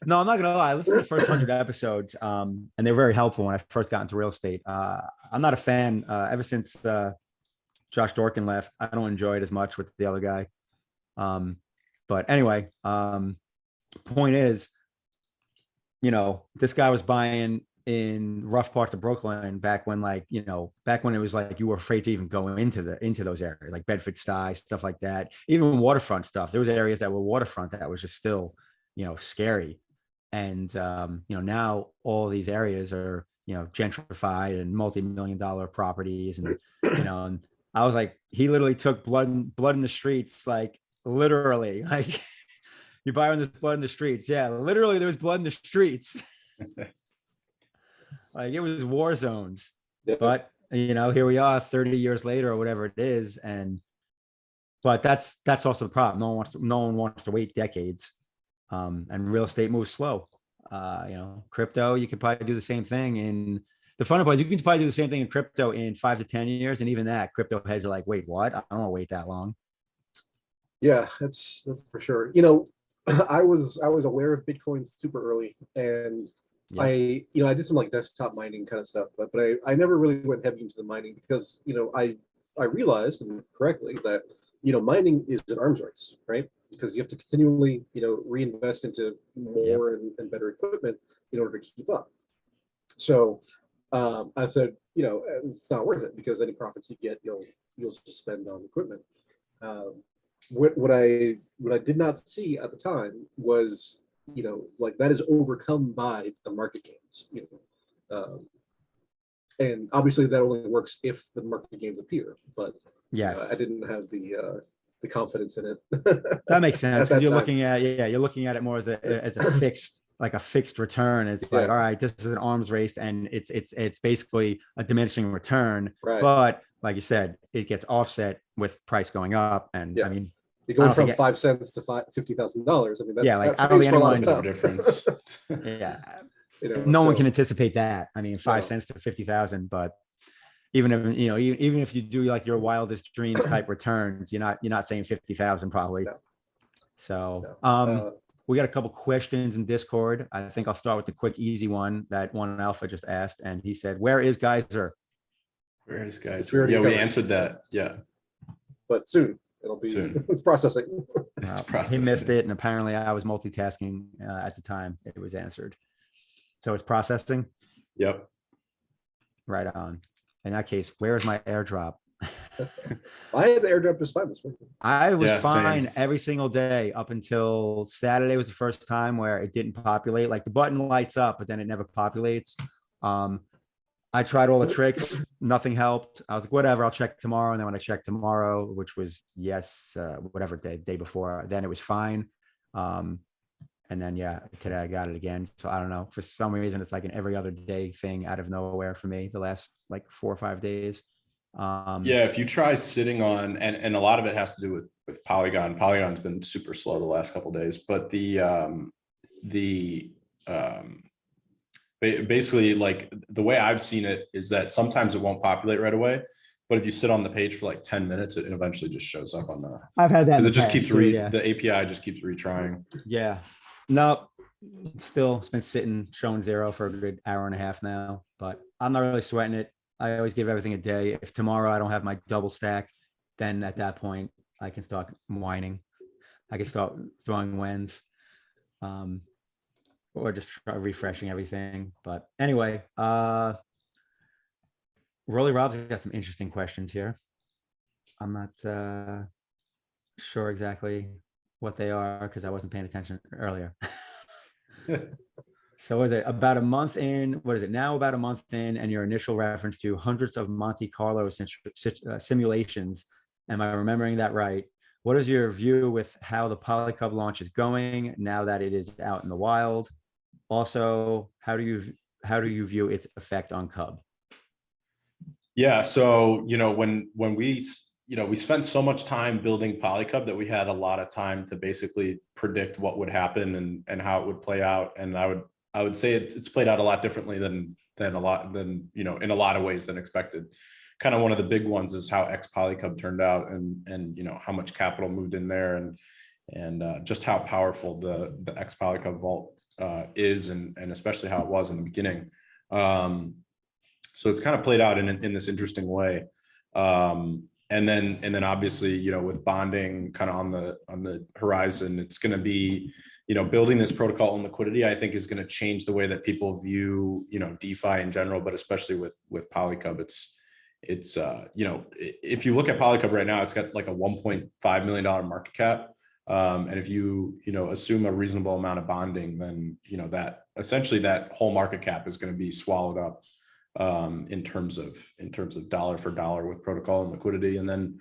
No, I'm not gonna lie. I listened to the first 100 episodes, and they're very helpful when I first got into real estate. I'm not a fan. Ever since Josh Dorkin left, I don't enjoy it as much with the other guy. But anyway, point is, you know, this guy was buying in rough parts of Brooklyn back when it was like you were afraid to even go into those areas, like Bedford-Stuy, stuff like that. Even waterfront stuff. There was areas that were waterfront that was just still, you know, scary. And now all these areas are, you know, gentrified and multi-million-dollar properties, and and I was like, he literally took blood in the streets, like literally, like you buy on this blood in the streets. Yeah, literally there was blood in the streets. Like it was war zones. Yeah. But here we are 30 years later or whatever it is. But that's also the problem. No one wants to wait decades. And real estate moves slow. Crypto, you could probably do the same thing the fun part is you can probably do the same thing in crypto in 5 to 10 years. And even that, crypto heads are like, wait, what? I don't want to wait that long. Yeah, that's for sure. I was aware of Bitcoin super early, and yeah. I did some like desktop mining kind of stuff, but I never really went heavy into the mining because I realized, and correctly, that mining is an arms race, right? Because you have to continually reinvest into more and better equipment in order to keep up. So I said, it's not worth it because any profits you get, you'll just spend on equipment. What I did not see at the time was, like that is overcome by the market gains, and obviously that only works if the market gains appear. But yes, I didn't have the confidence in it. That makes sense. You're looking at it more as a fixed, like a fixed return. It's like, all right, this is an arms race, and it's basically a diminishing return. Right. But like you said, it gets offset with price going up, and I mean. You're going from 5 cents to $50,000. I mean, that's, I don't think anyone no difference. Yeah, no one can anticipate that. I mean, 5 cents to 50,000, but even if you do like your wildest dreams type returns, you're not saying 50,000 probably. No. So, we got a couple questions in Discord. I think I'll start with the quick, easy one that one Alpha just asked, and he said, "Where is Geyser?" Where is Geyser? Yeah, we answered that. Yeah, but soon. It'll be it's processing. It's processing. He missed it, and apparently I was multitasking at the time it was answered. So it's processing. Yep. Right on. In that case, where is my airdrop? I had the airdrop just fine this week. I was fine every single day up until Saturday was the first time where it didn't populate. Like the button lights up, but then it never populates. I tried all the tricks, nothing helped. I was like, whatever, I'll check tomorrow. And then when I checked tomorrow, which was whatever day before, then it was fine. And then today I got it again. So I don't know. For some reason, it's like an every other day thing out of nowhere for me the last like 4 or 5 days. Yeah, if you try sitting on, and a lot of it has to do with Polygon. Polygon's been super slow the last couple of days, but basically, like, the way I've seen it is that sometimes it won't populate right away, but if you sit on the page for like 10 minutes, it eventually just shows up on the. I've had that Because in it the just past keeps too, yeah. the API just keeps retrying. Yeah. No, it's been sitting showing 0 for a good hour and a half now, but I'm not really sweating it. I always give everything a day. If tomorrow I don't have my double stack, then at that point I can start whining. I can start throwing wins. Or just refreshing everything. But anyway, Rolly Rob's got some interesting questions here. I'm not sure exactly what they are because I wasn't paying attention earlier. So is it about a month in? What is it now? About a month in, and your initial reference to hundreds of Monte Carlo simulations. Am I remembering that right? What is your view with how the PolyCUB launch is going now that it is out in the wild? Also, how do you view its effect on Cub? Yeah, so when we we spent so much time building PolyCUB that we had a lot of time to basically predict what would happen and how it would play out. And I would say it's played out a lot differently than in a lot of ways than expected. Kind of one of the big ones is how X PolyCUB turned out, and how much capital moved in there, and just how powerful the X PolyCUB vault is, and especially how it was in the beginning. So it's kind of played out in this interesting way. And then obviously, with bonding kind of on the horizon, it's going to be, building this protocol and liquidity, I think, is going to change the way that people view, DeFi in general, but especially with PolyCUB. It's if you look at PolyCUB right now, it's got like a $1.5 million market cap. And if you assume a reasonable amount of bonding, then that essentially that whole market cap is going to be swallowed up in terms of dollar for dollar with protocol and liquidity. And then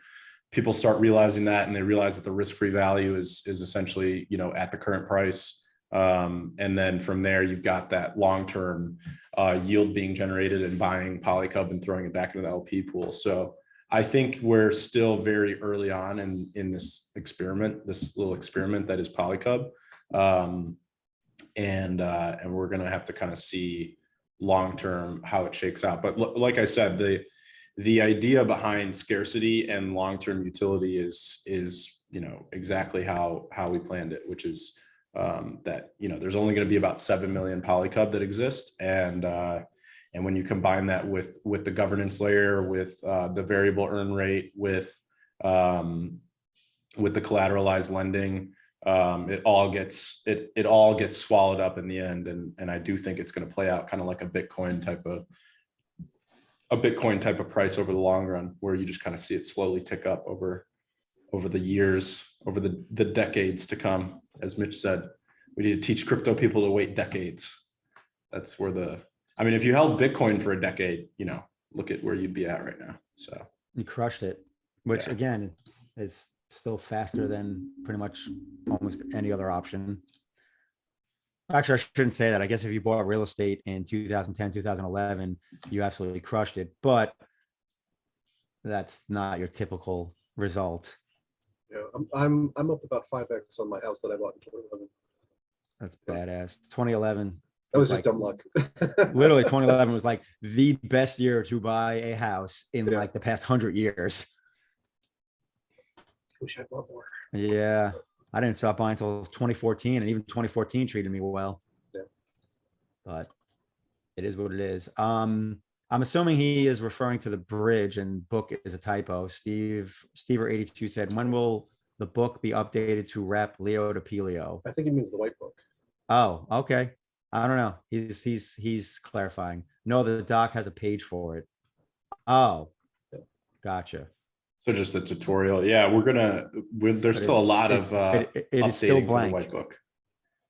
people start realizing that, and they realize that the risk-free value is essentially at the current price. And then from there, you've got that long-term yield being generated and buying PolyCUB and throwing it back into the LP pool. So I think we're still very early on in this little experiment that is PolyCUB. And we're going to have to kind of see long-term how it shakes out. But like I said, the idea behind scarcity and long-term utility is exactly how we planned it, which is that there's only going to be about 7 million PolyCUB that exist, and when you combine that with the governance layer, with the variable earn rate, with the collateralized lending, it all gets swallowed up in the end, and I do think it's going to play out kind of like a Bitcoin type of price over the long run, where you just kind of see it slowly tick up over the years, over the decades to come. As Mitch said, we need to teach crypto people to wait decades. That's where if you held Bitcoin for a decade, look at where you'd be at right now. So you crushed it, which again is still faster than pretty much almost any other option. Actually, I shouldn't say that. I guess if you bought real estate in 2010, 2011, you absolutely crushed it, but that's not your typical result. Yeah, I'm up about 5x on my house that I bought in 2011. That's badass. 2011. That was just dumb luck. Literally, 2011 was like the best year to buy a house in like the past 100 years. Wish I bought more. Yeah, I didn't stop buying until 2014, and even 2014 treated me well. Yeah. But it is what it is. I'm assuming he is referring to the bridge, and book is a typo. Stever82 said, when will the book be updated to wrap Leo to Pelio? I think he means the white book. Oh, okay. I don't know. He's clarifying. No, the doc has a page for it. Oh, gotcha. So just the tutorial. Yeah, there's still a lot of it is still updating for the blank. white book.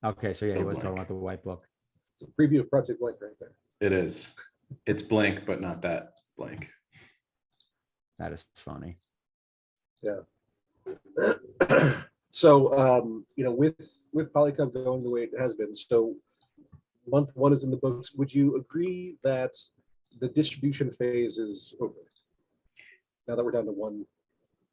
Okay, so yeah, Still he was talking blank. about the white book. It's a preview of Project Blank right there. It is. It's blank, but not that blank. That is funny. Yeah. So with PolyCUB going the way it has been, so month 1 is in the books. Would you agree that the distribution phase is over? now that we're down to one?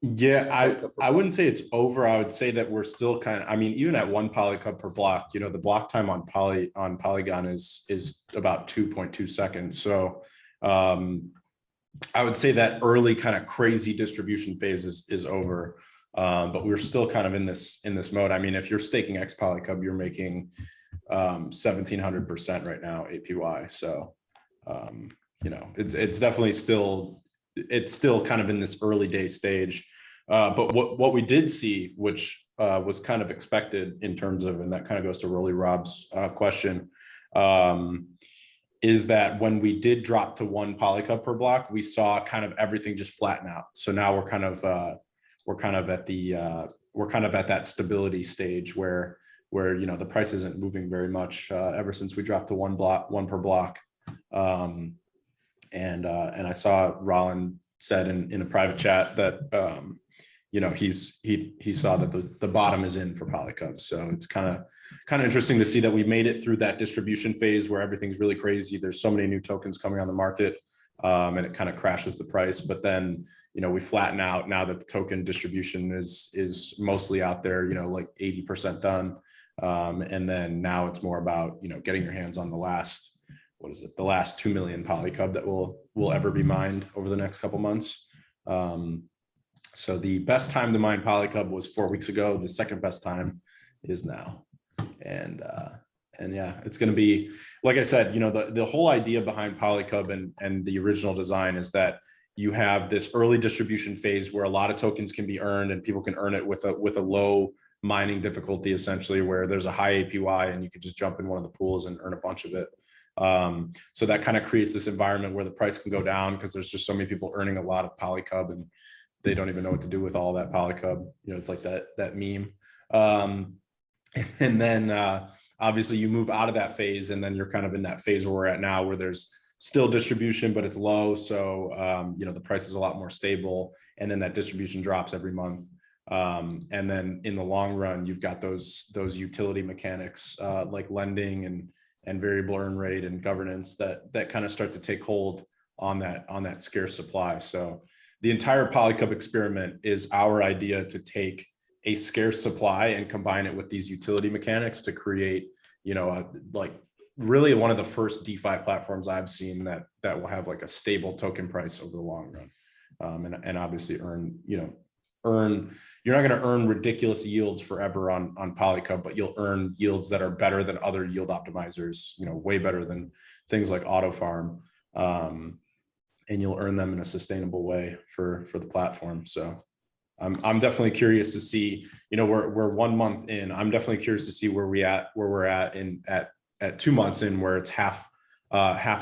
Yeah, PolyCUB per I wouldn't say it's over. I would say that we're still kind of, I mean, even at one PolyCUB per block, you know, the block time on Polygon is about 2.2 seconds. So I would say that early kind of crazy distribution phase is over. But we're still kind of in this mode. I mean, if you're staking X PolyCUB, you're making 1700% right now APY. So you know, it's definitely still kind of in this early day stage. But what we did see, which was kind of expected in terms of, and that kind of goes to Rolly Rob's question, is that when we did drop to one PolyCUB per block, we saw kind of everything just flatten out. So now we're kind of at that stability stage where you know the price isn't moving very much ever since we dropped to one per block. And I saw Rollin said in a private chat that you know he saw that the bottom is in for PolyCUB. So it's kind of interesting to see that we made it through that distribution phase where everything's really crazy. There's so many new tokens coming on the market, and it kind of crashes the price. But then you know we flatten out now that the token distribution is mostly out there. You know, like 80% done, and then now it's more about you know getting your hands on the last. What is it? The last 2 million PolyCUB that will ever be mined over the next couple months. So the best time to mine PolyCUB was 4 weeks ago. The second best time is now. And yeah, it's going to be, like I said, you know, the whole idea behind PolyCUB and the original design is that you have this early distribution phase where a lot of tokens can be earned and people can earn it with a low mining difficulty, essentially, where there's a high APY and you can just jump in one of the pools and earn a bunch of it. So that kind of creates this environment where the price can go down because there's just so many people earning a lot of PolyCUB and they don't even know what to do with all that PolyCUB. You know, it's like that meme. And then obviously you move out of that phase and then you're kind of in that phase where we're at now where there's still distribution, but it's low. So, you know, the price is a lot more stable and then that distribution drops every month. And then in the long run, you've got those utility mechanics like lending and variable earn rate and governance that kind of start to take hold on that scarce supply. So the entire PolyCUB experiment is our idea to take a scarce supply and combine it with these utility mechanics to create, you know, like really one of the first DeFi platforms I've seen that will have like a stable token price over the long run. And obviously you're not going to earn ridiculous yields forever on PolyCUB, but you'll earn yields that are better than other yield optimizers, you know, way better than things like Auto Farm. And you'll earn them in a sustainable way for the platform. So I'm definitely curious to see, you know, we're 1 month in. I'm definitely curious to see where we're at at 2 months in, where it's half a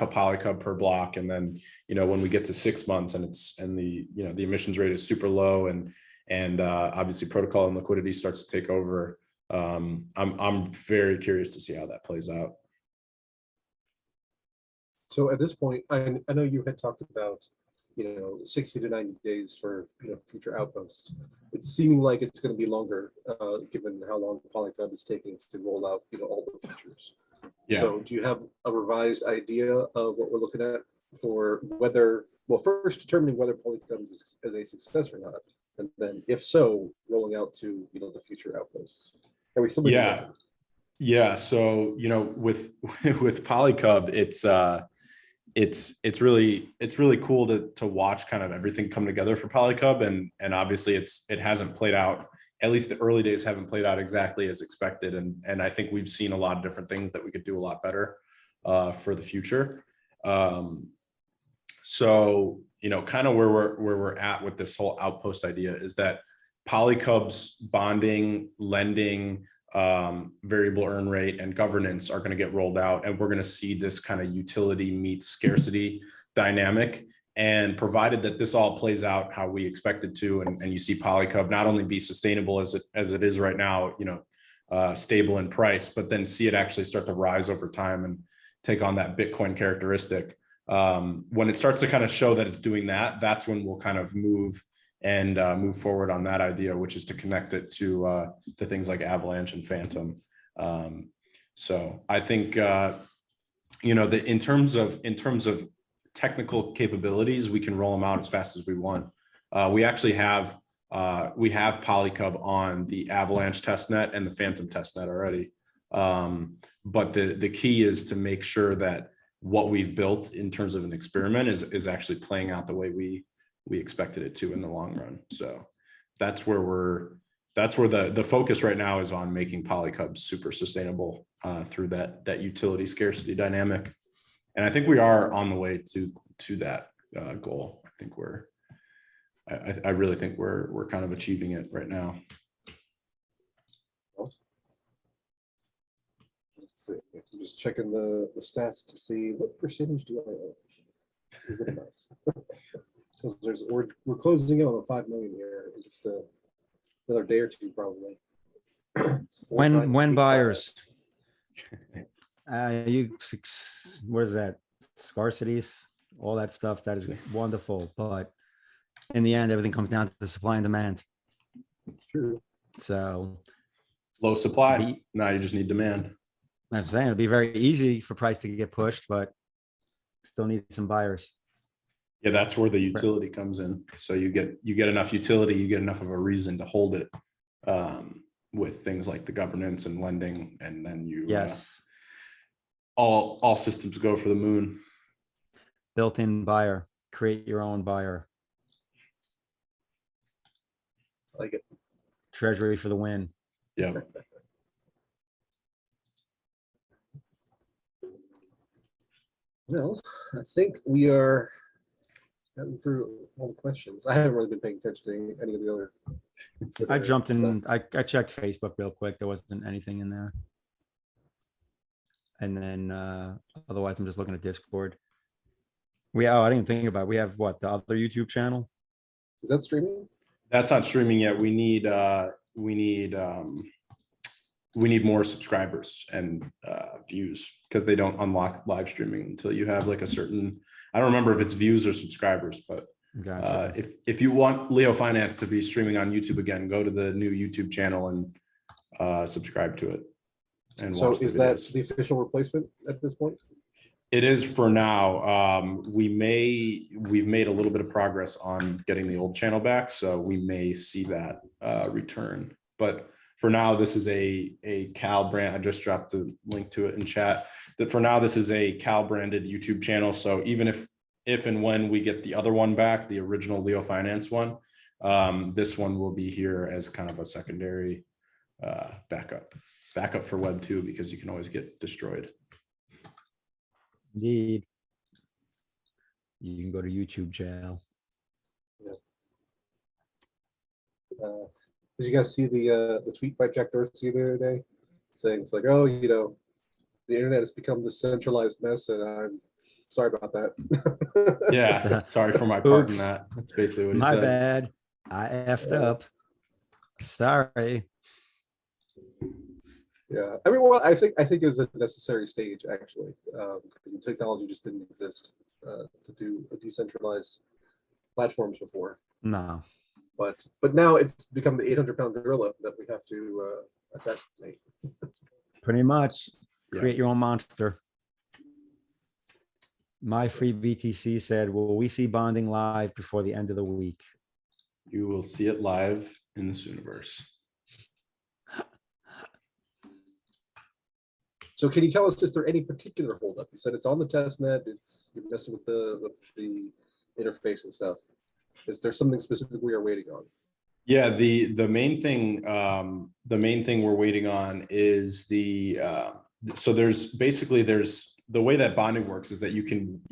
PolyCUB per block. And then, you know, when we get to 6 months and the emissions rate is super low and obviously protocol and liquidity starts to take over. I'm very curious to see how that plays out. So at this point, I know you had talked about, you know, 60 to 90 days for, you know, future outposts. It's seeming like it's going to be longer, given how long PolyCUB is taking to roll out, you know, all the features. Yeah. So do you have a revised idea of what we're looking at for whether, well, first determining whether PolyCUB is a success or not, and then if so, rolling out to, you know, the future outposts? Are we still? Yeah. So, you know, with PolyCUB, it's really cool to watch kind of everything come together for PolyCUB, and obviously it hasn't played out, at least the early days haven't played out exactly as expected, and I think we've seen a lot of different things that we could do a lot better for the future. So, you know, kind of where we're at with this whole outpost idea is that PolyCUB's bonding, lending, variable earn rate, and governance are going to get rolled out, and we're going to see this kind of utility meets scarcity dynamic. And provided that this all plays out how we expect it to, and you see PolyCUB not only be sustainable as it is right now, you know, stable in price, but then see it actually start to rise over time and take on that Bitcoin characteristic. When it starts to kind of show that it's doing that, that's when we'll kind of move forward on that idea, which is to connect it to things like Avalanche and Phantom. So I think, you know, in terms of technical capabilities, we can roll them out as fast as we want. We actually have PolyCUB on the Avalanche testnet and the Phantom testnet already. But the key is to make sure that what we've built in terms of an experiment is actually playing out the way we expected it to in the long run. So that's where the focus right now is on making PolyCUB super sustainable through that utility scarcity dynamic. And I think we are on the way to that goal. I really think we're kind of achieving it right now. Let's see. I'm just checking the stats to see what percentage do I own. Is it enough? Because we're closing in on 5 million here in just another day or two, probably. When buyers, what is that? Scarcities, all that stuff. That is wonderful, but in the end, everything comes down to the supply and demand. It's true. So Low supply. Now you just need demand. I'm saying it'd be very easy for price to get pushed, but still need some buyers. Yeah, that's where the utility comes in. So you get enough utility, you get enough of a reason to hold it with things like the governance and lending, and then you all systems go for the moon. Built-in buyer, create your own buyer. I like it. Treasury for the win. Yeah. Well, I think we are getting through all the questions. I haven't really been paying attention to any of the other. I jumped in, I checked Facebook real quick. There wasn't anything in there. And then otherwise I'm just looking at Discord. I didn't think about it. We have what, the other YouTube channel? Is that streaming? That's not streaming yet. We need more subscribers and views, because they don't unlock live streaming until you have like a certain, I don't remember if it's views or subscribers, but Gotcha. if you want LeoFinance to be streaming on YouTube again, go to the new YouTube channel and subscribe to it. And So watch is the that videos. the official replacement at this point? It is for now. We've made a little bit of progress on getting the old channel back, so we may see that return. But for now, this is a Cal brand. I just dropped the link to it in chat. That for now, this is a Cal branded YouTube channel. So even if and when we get the other one back, the original LeoFinance one, this one will be here as kind of a secondary backup for Web2, because you can always get destroyed. Indeed. You can go to YouTube channel. Did you guys see the tweet by Jack Dorsey the other day saying it's like, oh, the internet has become this centralized mess, and I'm sorry about that. Yeah, sorry for my part in that. That's basically what he My said. bad. I effed up. Sorry. Yeah, I mean, well, I think it was a necessary stage, actually, because the technology just didn't exist to do a decentralized platforms before. No. But now it's become the 800-pound gorilla that we have to assassinate. Pretty much. Yeah. Create your own monster. My free BTC said, will we see bonding live before the end of the week? You will see it live in the Sooniverse. So can you tell us, is there any particular holdup? You said it's on the test net, you're messing with the interface and stuff. Is there something specific we are waiting on? Yeah, the main thing we're waiting on is so there's the way that bonding works is that you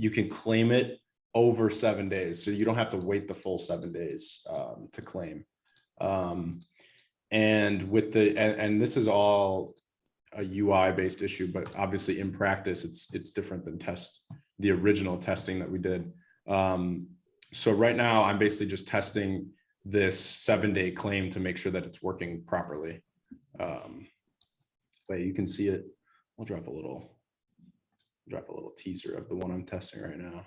can claim it over 7 days, so you don't have to wait the full 7 days to claim. And this is all a UI based issue, but obviously in practice it's different than the original testing that we did. So right now I'm basically just testing this 7-day claim to make sure that it's working properly. But you can see it. I'll drop a little teaser of the one I'm testing right now.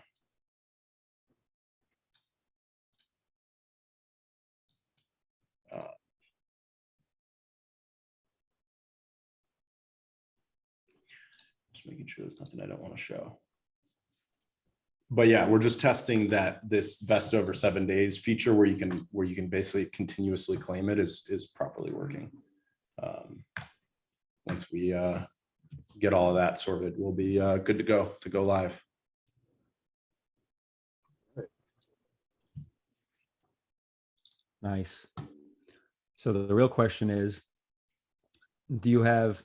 Just making sure there's nothing I don't want to show. But yeah, we're just testing that this vest over 7 days feature where you can basically continuously claim it is properly working. Once we get all of that sorted, we'll be good to go live. Nice. So the real question is, do you have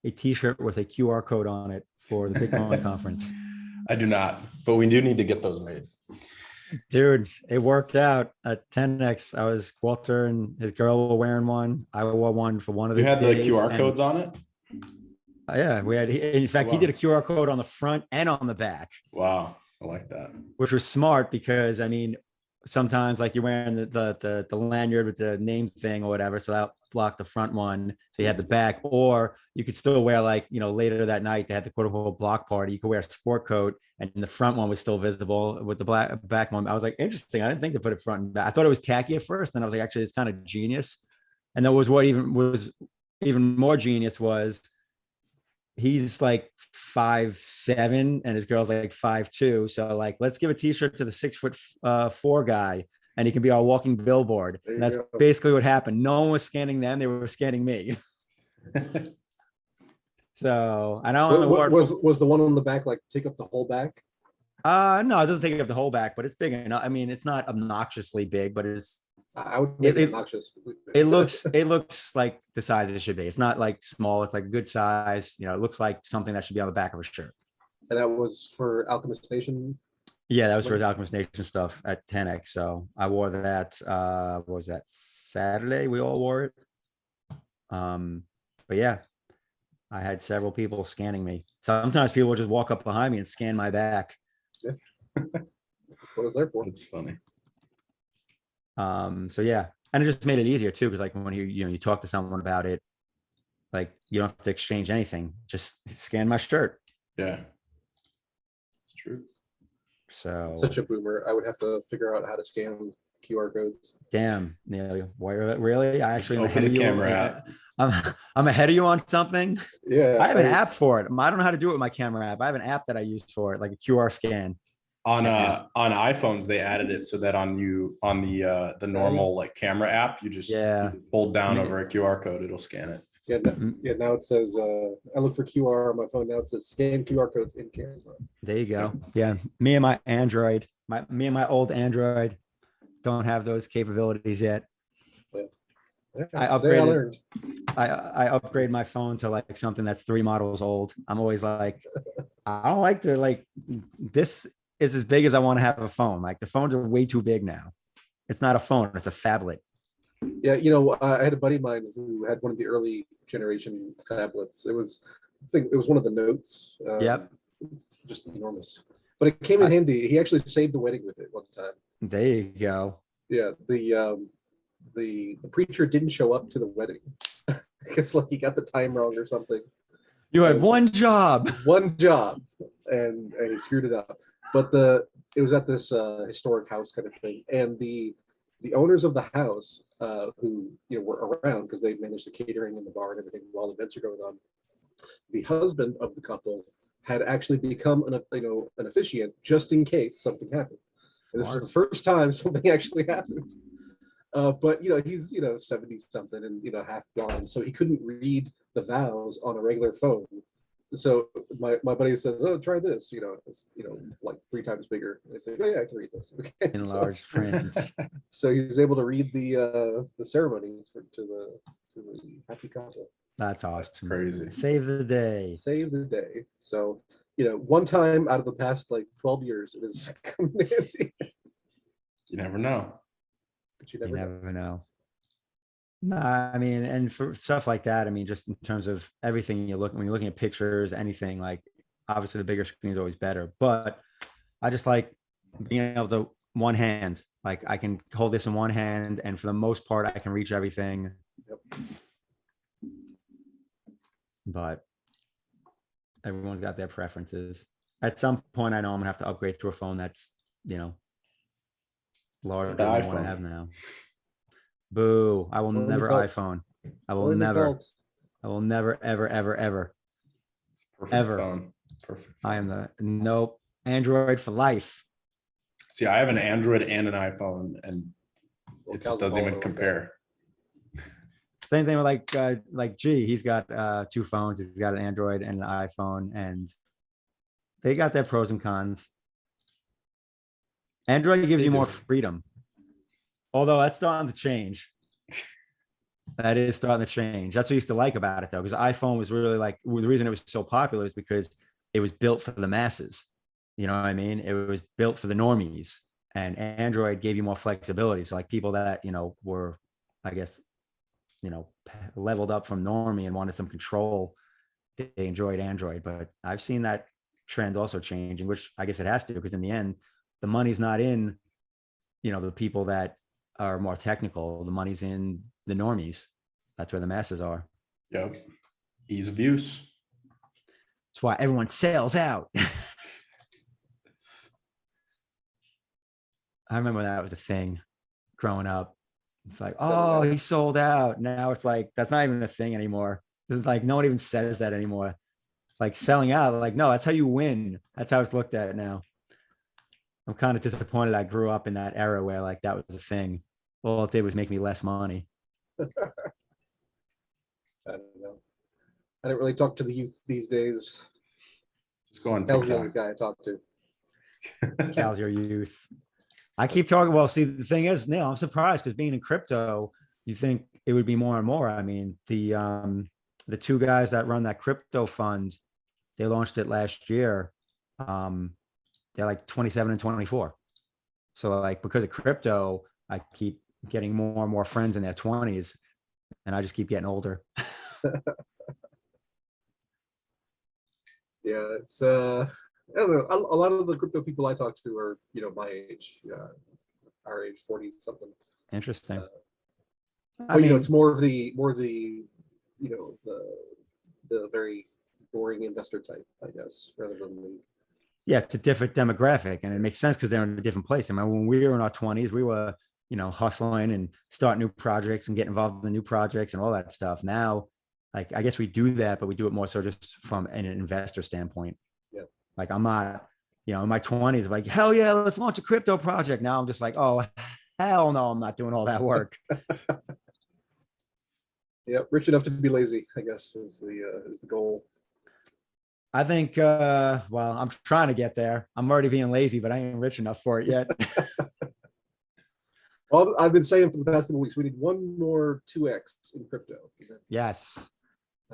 a t-shirt with a QR code on it for the Bitcoin conference? I do not, but we do need to get those made. Dude, it worked out at 10X. Walter and his girl were wearing one. I wore one for one of the You had the days, QR and codes on it? yeah, in fact, he Wow. did a QR code on the front and on the back, Wow, I like that. which was smart because I mean, sometimes like you're wearing the lanyard with the name thing or whatever, so that blocked the front one, so you had the back. Or you could still wear, like, you know, later that night they had the quote unquote block party, you could wear a sport coat and the front one was still visible with the back one. I was like, interesting, I didn't think to put it front and back. I thought it was tacky at first, then I was like, actually it's kind of genius. And that was what was even more genius was he's like 5'7" and his girl's like 5'2". So like, let's give a t-shirt to the 6'4" guy and he can be our walking billboard. And that's basically what happened. No one was scanning them, they were scanning me. So I don't was the one on the back like take up the whole back? No, it doesn't take up the whole back, but it's big enough. I mean, it's not obnoxiously big, but it's I would make it obnoxious. it looks like the size it should be. It's not like small, it's like good size. You know, it looks like something that should be on the back of a shirt. And that was for Alchemist Nation. Yeah, that was for his Alchemist Nation stuff at 10X. So I wore that. What was that, Saturday? We all wore it. But yeah, I had several people scanning me. Sometimes people would just walk up behind me and scan my back. Yeah. That's what it's there for. It's funny. So yeah, and it just made it easier too, because like when you talk to someone about it, like you don't have to exchange anything, just scan my shirt. Yeah, it's true. So Such a boomer. I would have to figure out how to scan QR codes. damn, Neil, why really? I Just actually am open ahead of the you. camera app. I'm ahead of you on something. Yeah, I have an app for it. I don't know how to do it with my camera app. I have an app that I use for it, like a QR scan. On iPhones, they added it so that on the normal like camera app, you just hold down over a QR code, it'll scan it. Yeah, yeah. Now it says I look for QR on my phone. Now it says scan QR codes in camera. There you go. Yeah, me and my Android, me and my old Android don't have those capabilities yet. Yeah, I upgraded. I upgrade my phone to like something that's 3 models old. I'm always like, I don't like to like this is as big as I want to have a phone. Like the phones are way too big now. It's not a phone, it's a phablet. Yeah, you know, I had a buddy of mine who had one of the early generation phablets. I think it was one of the Notes. Yep. Just enormous. But it came in handy. He actually saved the wedding with it one time. There you go. Yeah, the preacher didn't show up to the wedding. It's like he got the time wrong or something. You had one job. One job, and he screwed it up. But it was at this historic house kind of thing, and the owners of the house who were around because they managed the catering and the bar and everything while events are going on. The husband of the couple had actually become an officiant just in case something happened. And this was the first time something actually happened. But he's 70 something and half blind, so he couldn't read the vows on a regular phone. So my buddy says, "Oh, try this." It's like 3 times bigger. And I say, "Oh yeah, I can read this." Okay. In large print. So he was able to read the ceremony to the happy couple. That's awesome. That's crazy. Save the day. Save the day. So one time out of the past like 12 years, it has come in handy. You never know. But you You never know. never know. No, I mean, and for stuff like that, I mean, just in terms of everything when you're looking at pictures, anything, like obviously the bigger screen is always better, but I just like being able to one hand, like I can hold this in one hand and for the most part, I can reach everything. Yep. But everyone's got their preferences. At some point, I know I'm gonna have to upgrade to a phone that's, larger than what I have now. Boo. I will Only never cult. iPhone. I will Only never. cult. I will never, ever, ever, ever. Perfect Ever. phone. Perfect. I am the nope. Android for life. See, I have an Android and an iPhone, and Well, it just Cal's doesn't a even baller with compare. Same thing with like G. He's got 2 phones. He's got an Android and an iPhone, and they got their pros and cons. Android gives They you more do. freedom, although that's starting to change. That is starting to change. That's what I used to like about it, though, because iPhone was really like the reason it was so popular is because it was built for the masses. You know what I mean? It was built for the normies, and Android gave you more flexibility. So like people that were, I guess, leveled up from normie and wanted some control, they enjoyed Android. But I've seen that trend also changing, which I guess it has to, because in the end, the money's not in, the people that are more technical. The money's in the normies. That's where the masses are. Yep. Ease of use. That's why everyone sells out. I remember that was a thing growing up. It's like, oh, he sold out. Now it's like, that's not even a thing anymore. This is like, no one even says that anymore. Like selling out, like, no, that's how you win. That's how it's looked at now. I'm kind of disappointed I grew up in that era where like that was a thing. All it did was make me less money. I don't know. I don't really talk to the youth these days. Just go on Cal's the TikTok. only guy I talk to. Cal's your youth. I keep talking. Well, see, the thing is, Neil, I'm surprised because being in crypto, you think it would be more and more. I mean, the 2 guys that run that crypto fund, they launched it last year. They're like 27 and 24. So like because of crypto, I keep getting more and more friends in their 20s, and I just keep getting older. Yeah, it's I don't know. A lot of the crypto people I talk to are my age, our age, 40 something. Interesting. I mean, it's more of the the very boring investor type, I guess, rather than the. Yeah, it's a different demographic, and it makes sense because they're in a different place. I mean, when we were in our 20s, we were, hustling and start new projects and get involved in new projects and all that stuff. Now, like, I guess we do that, but we do it more so just from an investor standpoint. Yeah. Like I'm not, in my 20s, like, hell yeah, let's launch a crypto project. Now I'm just like, oh, hell no, I'm not doing all that work. Yeah, rich enough to be lazy, I guess, is the goal. I think, well, I'm trying to get there. I'm already being lazy, but I ain't rich enough for it yet. Well, I've been saying for the past couple weeks, we need one more 2x in crypto. Yes.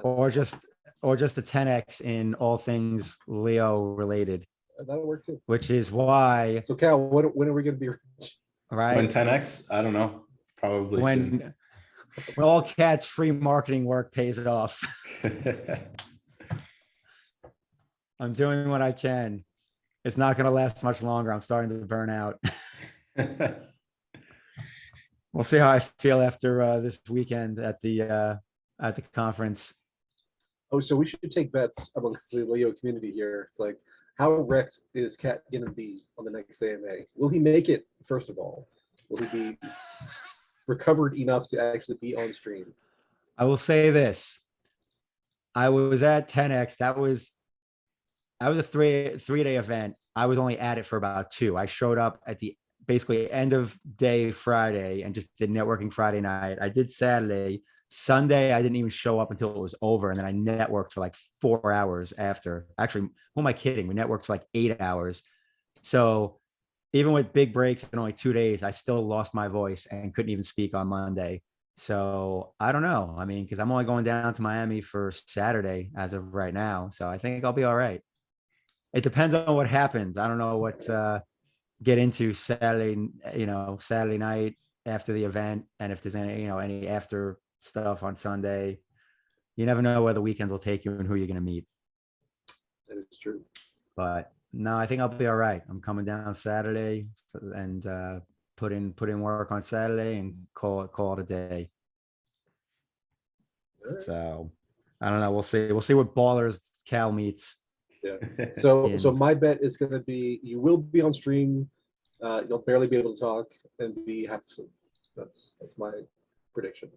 Or just a 10x in all things Leo related. That'll work too. Which is why. So Cal, when are we going to be rich? Right. When 10x? I don't know. Probably when all cats free marketing work pays it off. I'm doing what I can. It's not going to last much longer. I'm starting to burn out. We'll see how I feel after this weekend at the conference. Oh, so we should take bets amongst the Leo community here. It's like, how wrecked is Cat going to be on the next AMA? Will he make it, first of all? Will he be recovered enough to actually be on stream? I will say this. I was at 10X. That was a three-day event. I was only at it for about 2. I showed up at the basically end of day Friday and just did networking Friday night. I did Saturday. Sunday, I didn't even show up until it was over. And then I networked for like 4 hours after. Actually, who am I kidding? We networked for like 8 hours. So even with big breaks in only 2 days, I still lost my voice and couldn't even speak on Monday. So I don't know. I mean, because I'm only going down to Miami for Saturday as of right now. So I think I'll be all right. It depends on what happens. I don't know what get into Saturday night after the event, and if there's any after stuff on Sunday. You never know where the weekend will take you and who you're going to meet. That is true. But no, I think I'll be all right. I'm coming down Saturday and put in work on Saturday and call it a day. Right. So I don't know. We'll see what ballers Cal meets. Yeah. So my bet is going to be you will be on stream. You'll barely be able to talk and be half asleep. That's my prediction.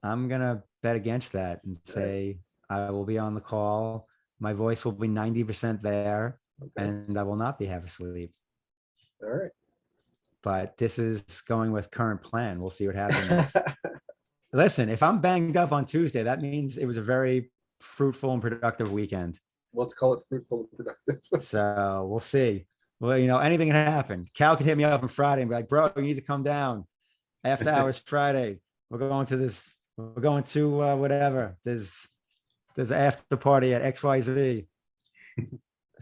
I'm gonna bet against that and say I will be on the call. My voice will be 90% there, Okay. and I will not be half asleep. All right. But this is going with current plan. We'll see what happens. Listen, if I'm banged up on Tuesday, that means it was a very fruitful and productive weekend. Let's call it fruitful and productive. So we'll see. Well, anything can happen. Cal could hit me up on Friday and be like, bro, you need to come down. After hours Friday. We're going to whatever. There's an after party at XYZ.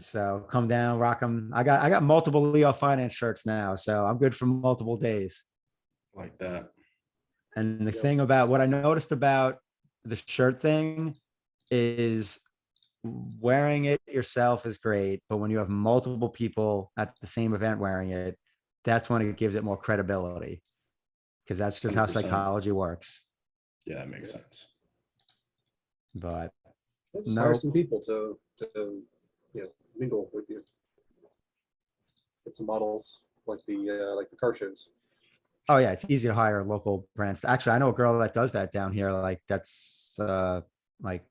So come down, rock them. I got multiple LeoFinance shirts now, so I'm good for multiple days. Like that. And the thing about what I noticed about the shirt thing is wearing it yourself is great, but when you have multiple people at the same event wearing it, that's when it gives it more credibility, because that's just 100%. How psychology works. Yeah, that makes sense. But just hire some people to mingle with you. Get some models like the car shows. Oh yeah, it's easy to hire local brands. Actually, I know a girl that does that down here. Like that's like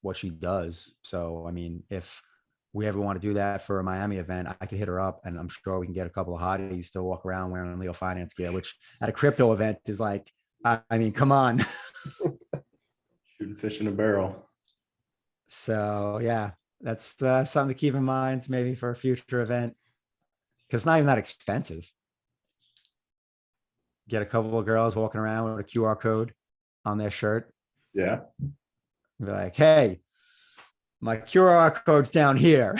what she does. So I mean, if we ever want to do that for a Miami event, I could hit her up, and I'm sure we can get a couple of hotties to walk around wearing LeoFinance gear, which at a crypto event is like, I mean, come on. Shooting fish in a barrel. So yeah, that's something to keep in mind maybe for a future event, because it's not even that expensive. Get a couple of girls walking around with a QR code on their shirt. Yeah. Be like, hey, my QR code's down here.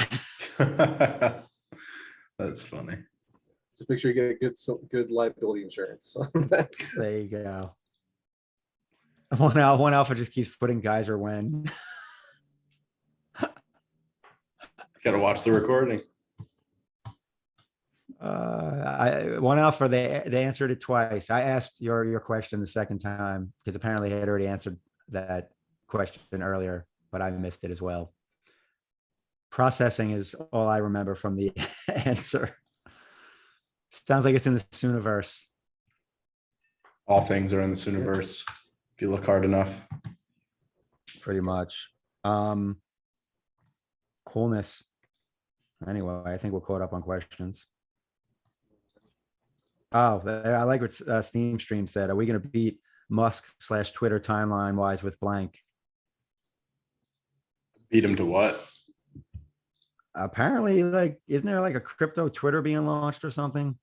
That's funny. Just make sure you get good liability insurance. There you go. One alpha just keeps putting Geyser when. Gotta watch the recording. One alpha, they answered it twice. I asked your question the second time because apparently I had already answered that question earlier, but I missed it as well. Processing is all I remember from the answer. Sounds like it's in the Sooniverse. All things are in the Sooniverse if you look hard enough. Pretty much. Coolness. Anyway, I think we're caught up on questions. Oh, I like what Steam Stream said. Are we going to beat Musk/Twitter timeline wise with blank? Beat him to what? Apparently, like, isn't there like a crypto Twitter being launched or something?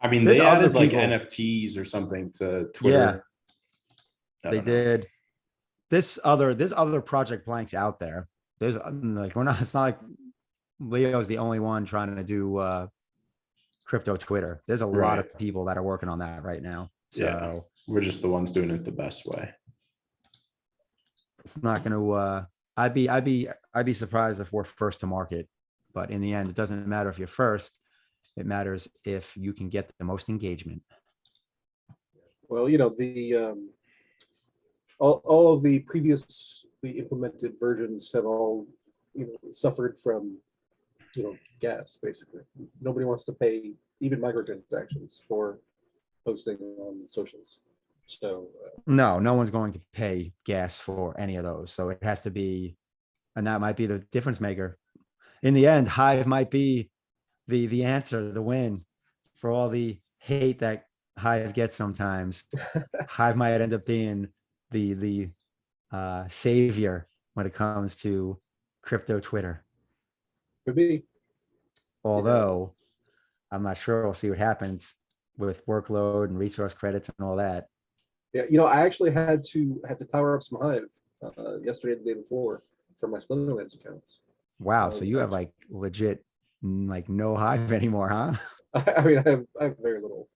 I mean, they added like NFTs or something to Twitter. Yeah, they did. This other project blanks out there. There's like, it's not like Leo's the only one trying to do crypto Twitter. There's a lot of people that are working on that right now. So yeah, we're just the ones doing it the best way. It's not going to. I'd be surprised if we're first to market, but in the end, it doesn't matter if you're first. It matters if you can get the most engagement. Well, the all of the previously implemented versions have all suffered from gas. Basically, nobody wants to pay even microtransactions for posting on socials. So no one's going to pay gas for any of those. So it has to be, and that might be the difference maker. In the end, Hive might be the answer, the win for all the hate that Hive gets sometimes. Hive might end up being the savior when it comes to crypto Twitter. Could be. Although I'm not sure. We'll see what happens with workload and resource credits and all that. Yeah, I actually had to power up some Hive yesterday and the day before for my Splinterlands accounts. Wow, so you have like legit like no Hive anymore, huh? I mean, I have very little.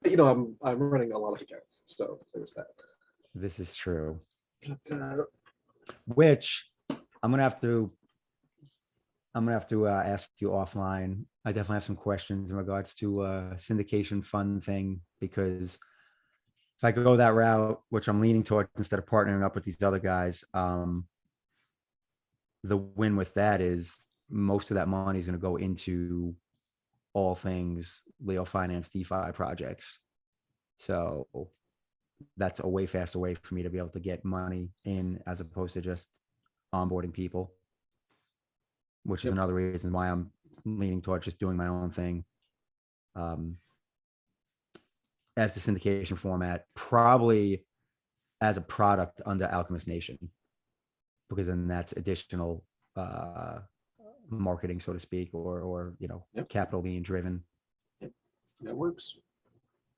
I'm running a lot of accounts, so there's that. This is true. Which I'm gonna have to ask you offline. I definitely have some questions in regards to syndication fund thing, because if I go that route, which I'm leaning toward instead of partnering up with these other guys, the win with that is most of that money is going to go into all things LeoFinance DeFi projects. So that's a way faster way for me to be able to get money in as opposed to just onboarding people. which is Yep. another reason why I'm leaning towards just doing my own thing. As the syndication format, probably as a product under Alchemist Nation, because then that's additional marketing, so to speak, or Yep. capital being driven. That works.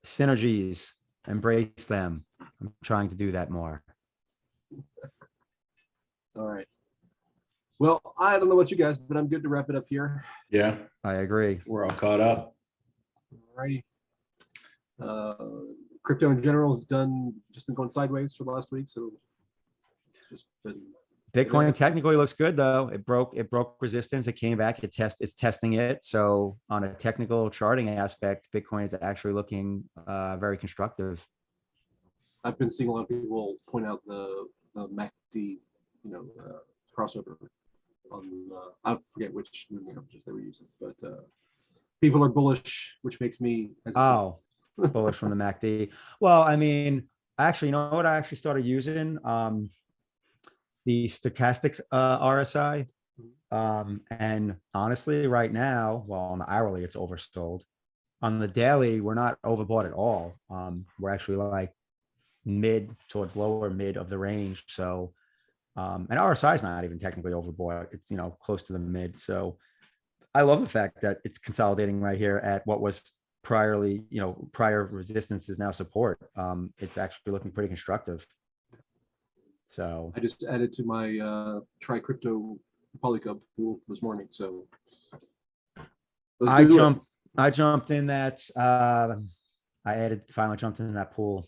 Synergies, embrace them. I'm trying to do that more. All right. Well, I don't know about you guys, but I'm good to wrap it up here. Yeah, I agree. we're all caught up. All righty. Crypto in general has just been going sideways for the last week, so it's just been. Bitcoin technically looks good though. It broke resistance. It came back. It's testing it. So on a technical charting aspect, Bitcoin is actually looking very constructive. I've been seeing a lot of people point out the MACD, crossover on I forget which moving averages they were using, but people are bullish, which makes me hesitant. Oh, bullish from the MACD. Well, I mean, actually, you know what? I actually started using the stochastics RSI. And honestly, right now, well, on the hourly, it's oversold. On the daily, we're not overbought at all. We're actually like mid towards lower mid of the range. So, and RSI is not even technically overbought. It's, close to the mid. So I love the fact that it's consolidating right here at what was prior resistance is now support. It's actually looking pretty constructive. So I just added to my try crypto PolyCUB pool this morning. So I jumped in that. I finally jumped in that pool.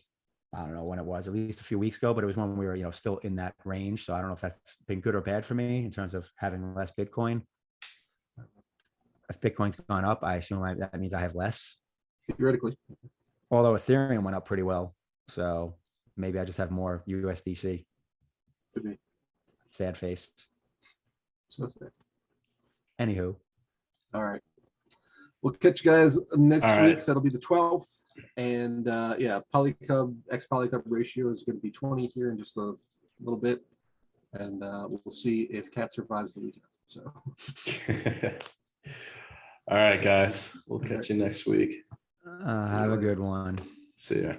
I don't know when it was, at least a few weeks ago, but it was when we were, still in that range. So I don't know if that's been good or bad for me in terms of having less Bitcoin. If Bitcoin's gone up, I assume that means I have less. Theoretically. Although Ethereum went up pretty well. So maybe I just have more USDC. Could be. Sad face. So sad. Anywho. All right. We'll catch you guys next All week. right. So that'll be the 12th. And PolyCUB, ex-PolyCUB ratio is going to be 20 here in just a little bit. And we'll see if Cat survives the weekend. So. All right, guys. We'll catch you next week. Have a good one. See ya.